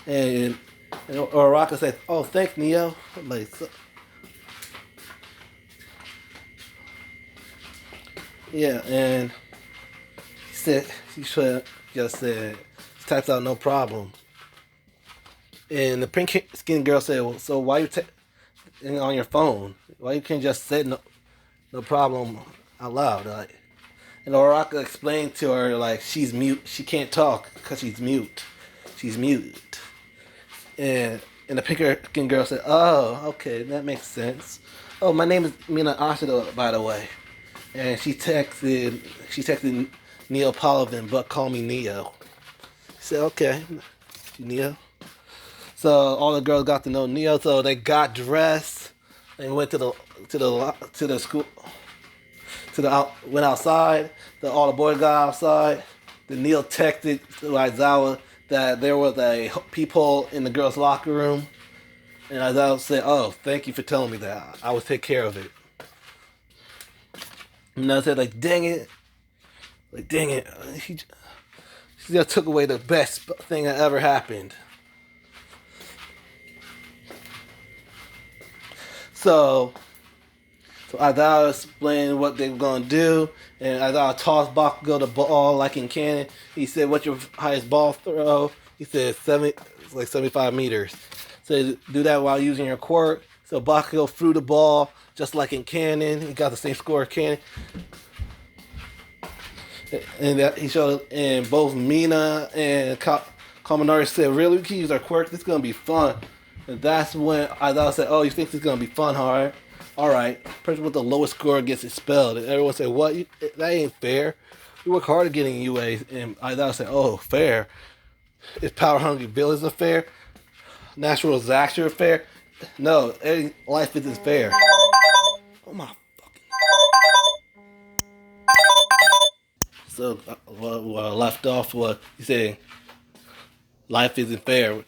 And Oraka said, oh, thanks, Neo. Like, so, yeah, and he just said, types out no problem. And the pink skinned girl said, well, so why you on your phone? Why you can't just say no problem out loud? Like, and Oraka explained to her, like, she's mute. She can't talk because she's mute. She's mute. And the pink skinned girl said, oh, okay, that makes sense. Oh, my name is Mina Ashida, by the way. And she texted Neopolitan, but call me Neo. She said, okay, Neo. So all the girls got to know Neo. So they got dressed and went to the school. Went outside. All the boys got outside. Then Neo texted to Aizawa that there was a peephole in the girls' locker room. And Aizawa said, "Oh, thank you for telling me that. I will take care of it." And I said, dang it, he just took away the best thing that ever happened." So, so Aizawa explained what they were gonna do, and Aizawa tossed Bakugo the ball like in cannon. He said, "What's your highest ball throw?" He said, it's like 75 meters. So do that while using your quirk. So Bakugo threw the ball just like in cannon. He got the same score as cannon. And that he showed, and both Mina and Kaminari said, "Really, we can use our quirk. This is gonna be fun." And that's when Aizawa said, "Oh, you think this is gonna be fun, huh? All right. Person with the lowest score gets expelled." And everyone said, "What? That ain't fair. We work hard at getting UAs." And Aizawa said, "Oh, fair. Is power hungry villains fair? Natural disaster fair? No, life isn't fair." Oh my fucking. So what I left off was he said, "Life isn't fair.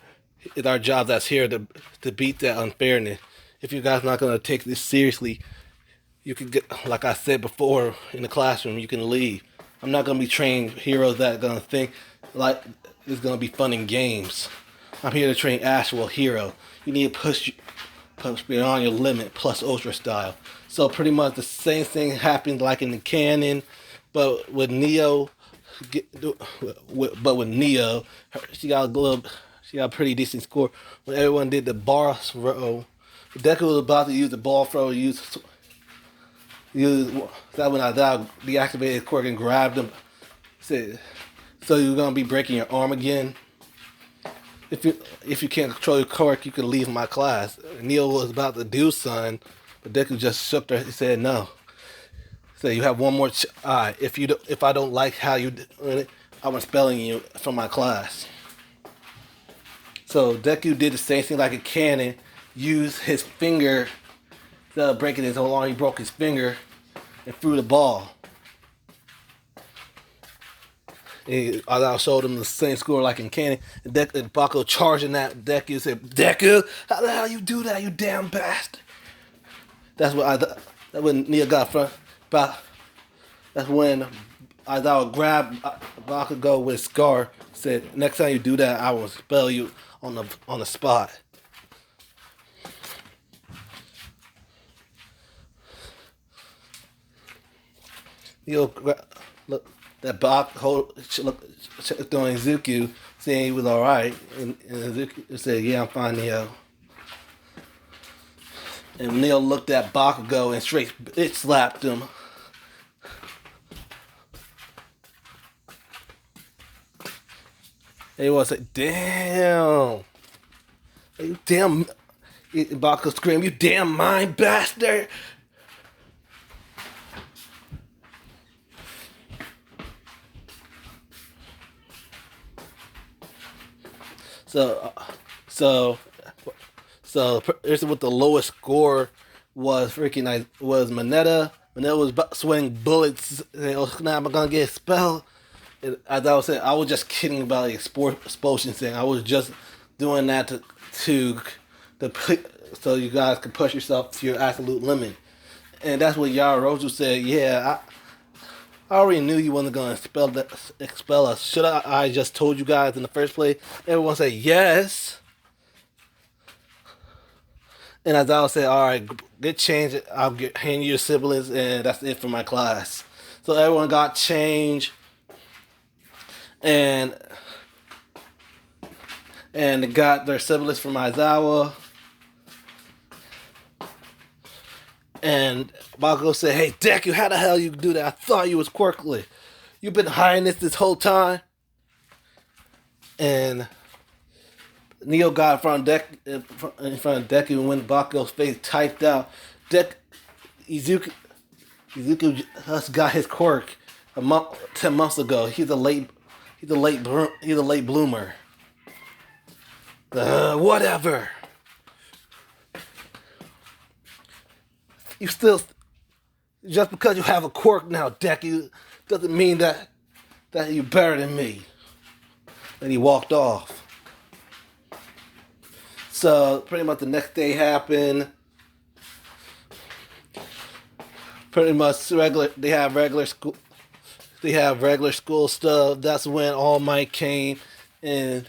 It's our job that's here to beat that unfairness. If you guys not gonna take this seriously, you can get, like I said before in the classroom, you can leave. I'm not gonna be trained heroes that gonna think like it's gonna be fun and games. I'm here to train actual hero. You need to push beyond your limit plus ultra style." So pretty much the same thing happened like in the canon, but with Neo, but with Neo, she got a pretty decent score. When everyone did the bar throw, Deku was about to use the ball throw. Use that when I deactivated his quirk and grabbed him. Said, "So you're gonna be breaking your arm again? If you can't control your quirk, you can leave my class." Neo was about to do something, but Deku just shook her. He said, "No." He said, "You have one more. If I don't like how you doing it, I'm expelling you from my class." So Deku did the same thing like a cannon. Used his finger instead of breaking his whole arm. He broke his finger and threw the ball. I showed him the same score like in Cannon. And Bakugo charging that Deku said, "Deku, how the hell you do that, you damn bastard?" That's what that's when Nia got front. That's when Aizawa grabbed Bakugo with his scar. Said, "Next time you do that, I will expel you on the spot." Look, that checked on Izuku, saying he was alright, and Izuku said, "Yeah, I'm fine, Neo." And Neo looked at Bakugo and straight bitch slapped him. And he was like, "Damn, you damn!" Bakugo screamed, "You damn mind bastard!" So, so, so this is what the lowest score was. Was Mineta. Mineta was sweating bullets. "Oh, now I'm gonna get expelled." And as I was saying, I was just kidding about the expulsion thing. I was just doing that to so you guys can push yourself to your absolute limit. And that's what Yarozu said. "Yeah, I already knew you wasn't gonna expel us. Should I just told you guys in the first place?" Everyone said yes. And as I said, "All right, get changed. Hand you your siblings, and that's it for my class." So everyone got changed, and got their siblings from Aizawa. And Bakugo said, "Hey, Deku, how the hell you do that? I thought you was quirkly. You've been hiding this whole time." And Neo got in front of Deku, and when Bakugo's face typed out, Izuku just got his quirk 10 months ago. He's a late bloomer. Whatever. You still, just because you have a quirk now, Deku, doesn't mean that you're better than me." And he walked off. So pretty much the next day happened. Pretty much regular. They have regular school. They have regular school stuff. That's when All Might came, and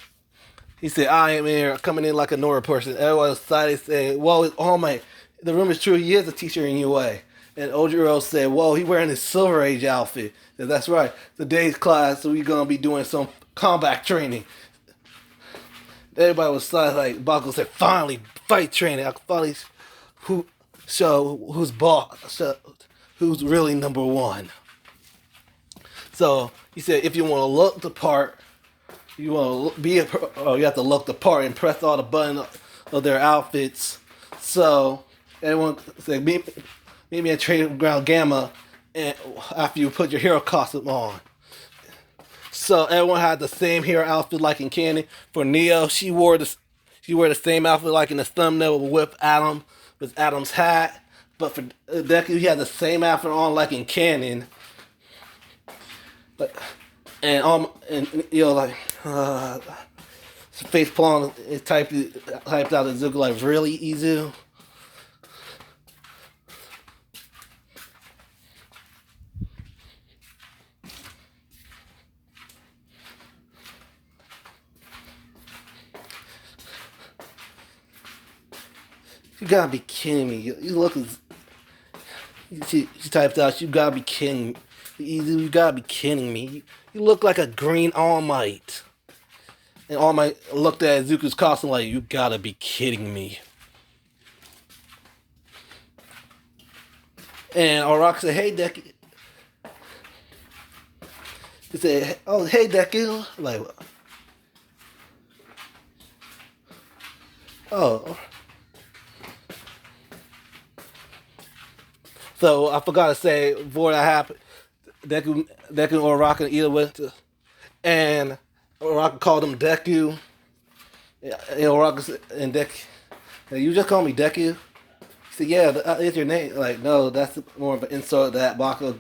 he said, "I am here, coming in like a normal person." Everyone was excited, saying, "Whoa, All Might! The rumor is true. He is a teacher in UA." And Ojiro said, "Whoa, he wearing his Silver Age outfit." Said, "That's right. Today's class, so we're gonna be doing some combat training." Everybody was excited. Like Bakugo said, "Finally, fight training. I can finally who show who's boss, show, who's really number one." So he said, "If you want to look the part, you want to be a pro, oh, you have to look the part and press all the buttons of their outfits." So everyone said, "Meet me at Training Ground Gamma, and after you put your hero costume on." So everyone had the same hero outfit like in Canon. For Neo, she wore the same outfit like in the thumbnail with Adam's hat. But for Deku, he had the same outfit on like in Canon. But and like face palm is typed out as Zuko like really Izu. You gotta be kidding me. You look as she typed out, "You gotta be kidding me. You gotta be kidding me. You look like a green All Might." And All Might looked at Zuko's costume like, "You gotta be kidding me." And Araki said, "Hey, Deku." He said, "Oh, hey, Deku." Like, oh. So I forgot to say before that happened, Deku and Araki and Ida went to, and Araki called him Deku. And Araki and Deku, "You just call me Deku?" He said, "Yeah, that is your name." Like, "No, that's more of an insult that Bakugo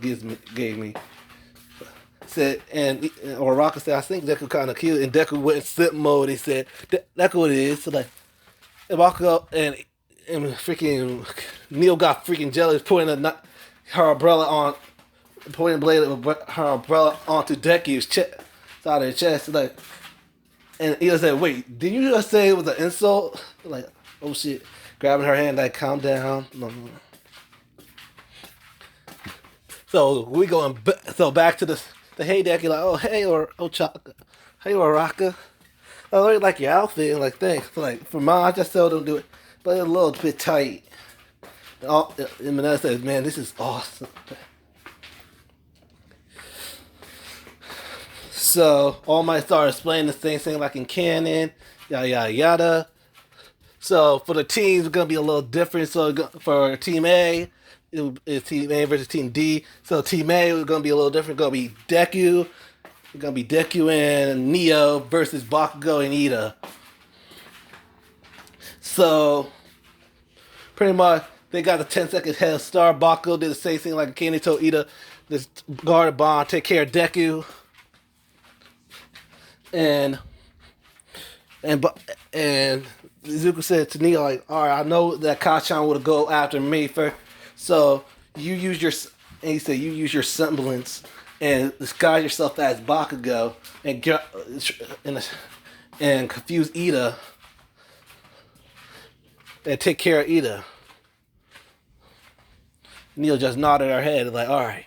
gave me." Said, and Araki said, "I think Deku kind of cute." And Deku went in slip mode. He said, "That's what it is." So like, and Bakugo and freaking Neil got freaking jealous, putting her umbrella on, pointing blade of her umbrella onto Deku's chest, side of her chest. Like, and Ida said, "Wait, did you just say it was an insult?" Like, "Oh shit!" Grabbing her hand, like, "Calm down." No. So we going so back to the hey Deku, like, "Oh hey or Ochaka, hey Araka. I really like your outfit." And like, "Thanks." Like, for mine, I just seldom do it, but it's a little bit tight. And Manetta says, "Man, this is awesome." So All Might started explaining the same thing like in canon, yada yada yada. So for the teams, it's gonna be a little different. So for Team A, it's Team A versus Team D. So Team A is gonna be a little different. It's gonna be Deku. It's gonna be Deku and Neo versus Bakugo and Ida. So pretty much they got a 10-second head start. Bakugo did the same thing like Kenny told Ida, "This guard a bond, take care of Deku." And and Zuko said to Neo, like, "All right, I know that Kachan would go after me first, so you use your," and he said, "You use your semblance and disguise yourself as Bakugo and get and confuse Ida and take care of Ida." Neo just nodded her head, like, "All right."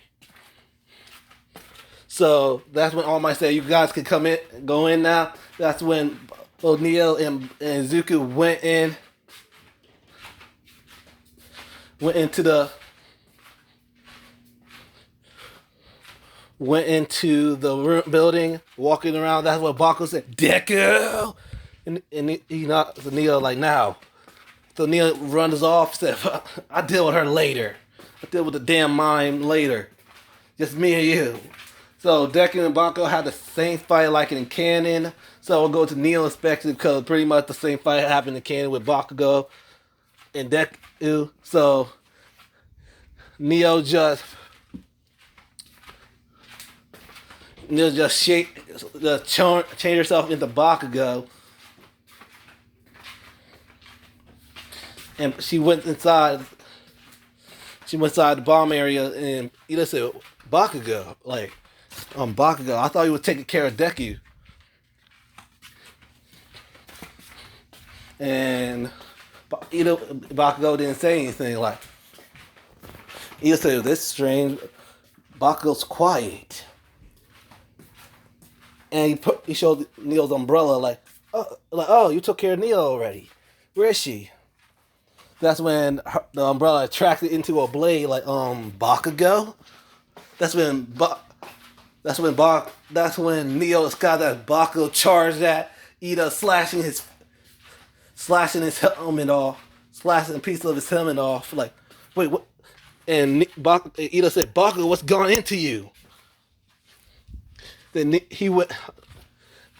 So that's when All Might said, "You guys can come in, go in now." That's when both Neo and Zuko went into the building, walking around. That's what Bakugo said, "Deku," and he not so Neo like now. So Neo runs off. Said, "I deal with her later. I deal with the damn mime later. Just me and you." So Deku and Bakugo had the same fight like in canon. So we'll go to Neo inspection because pretty much the same fight happened in canon with Bakugo and Deku. So Neo just change herself into Bakugo. and she went inside. She went inside the bomb area, and Ida said, "Bakugo, like, Bakugo. I thought you was taking care of Deku." And Bakugo didn't say anything. Like, Ida said, "This is strange." Bakugo's quiet, and he showed Neo's umbrella. Oh, you took care of Neo already. Where is she? That's when the umbrella attracted into a blade, like Bakugo. That's when that's when Neo got that Bakugo charged at Ida, slashing his helmet off, slashing a piece of his helmet off. Like, wait, what? And Ida said, "Bakugo, what's gone into you?" Then he went.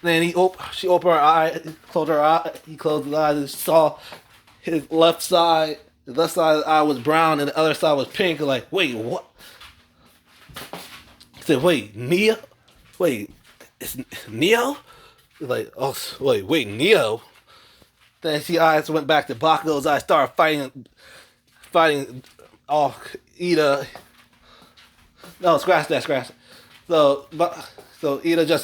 Then she opened her eye, closed her eye. He closed his eyes and saw his left side. The left side of the eye was brown and the other side was pink. Like, wait, what? He said, "Wait, Neo? Wait, it's Neo?" He's like, "Oh, wait, Neo?" Then she eyes went back to Bakugo's eyes, started fighting all Ida. No, scratch that. So Ida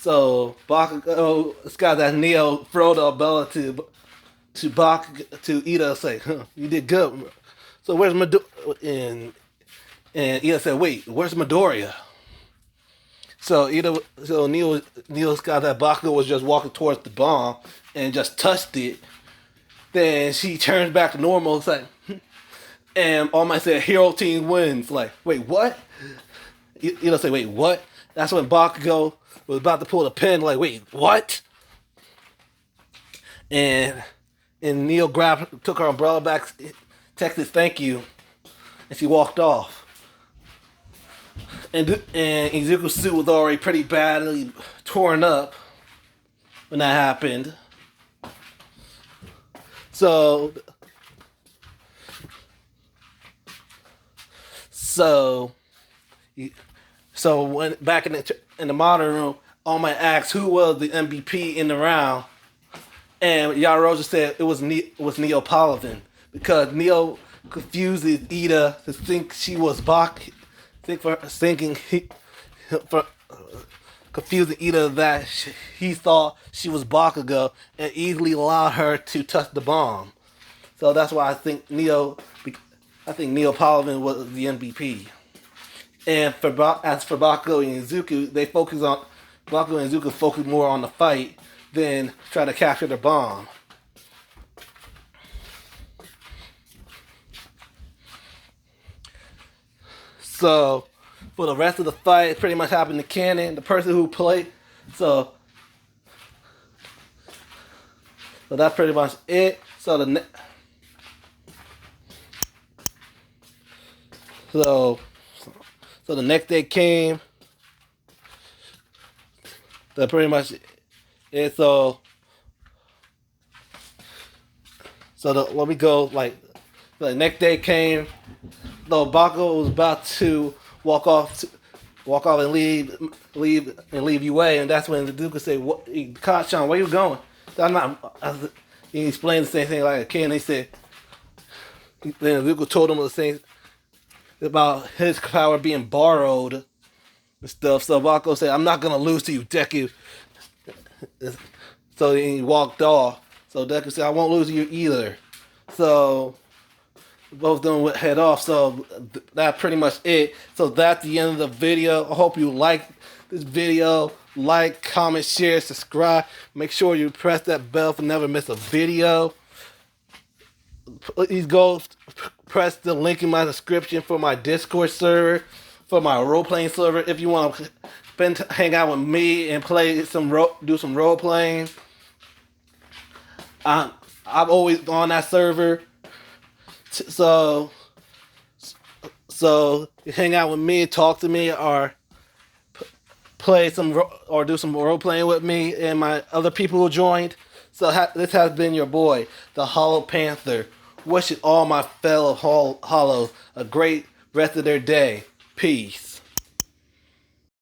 so Bakugo got that Neo throw the umbrella to Ida, say, "Huh, you did good." So where's and Ida said, "Wait, where's Midoriya?" So Neo's got that Bakugo was just walking towards the bomb and just touched it. Then she turns back to normal. It's like, and All Might said, "Hero team wins." Like, wait, what? Say, "Wait, what?" That's when Bakugo was about to pull the pin. Like, wait, what? And Neo took her umbrella back, texted "thank you," and she walked off. And Izuku's suit was already pretty badly torn up when that happened. So when back in the modern room, All Might asked who was the MVP in the round, and Yaroja said it was Neopolitan, because Neo confused Ida to think she was confusing Ida that he thought she was Bakugo and easily allowed her to touch the bomb. So that's why I think Neopolitan was the MVP. And as for Bakugo and Izuku, Bakugo and Izuku focus more on the fight than try to capture the bomb. So for the rest of the fight, it pretty much happened to canon. The person who played, so that's pretty much it. So the next day came. That pretty much it. Let me go. Like, the next day came. Though Bakugo was about to walk off and leave UA, and that's when the Duke would say, "What, Kacchan, where you going?" So he explained the same thing like a kid, and he said, then the Duke told him the same about his power being borrowed and stuff. So Bakugo said, "I'm not gonna lose to you, Deku." So he walked off. So Deku said, "I won't lose to you either." So both of them would head off. So that's pretty much it. So that's the end of the video. I hope you like this video. Like, comment, share, subscribe. Make sure you press that bell for never miss a video. Please go press the link in my description for my Discord server, for my role-playing server. If you want to hang out with me and play do some role-playing, I'm always on that server. So hang out with me, talk to me, or play or do some role playing with me and my other people who joined. So this has been your boy, the Hollow Panther. Wishing all my fellow Hollows a great rest of their day. Peace.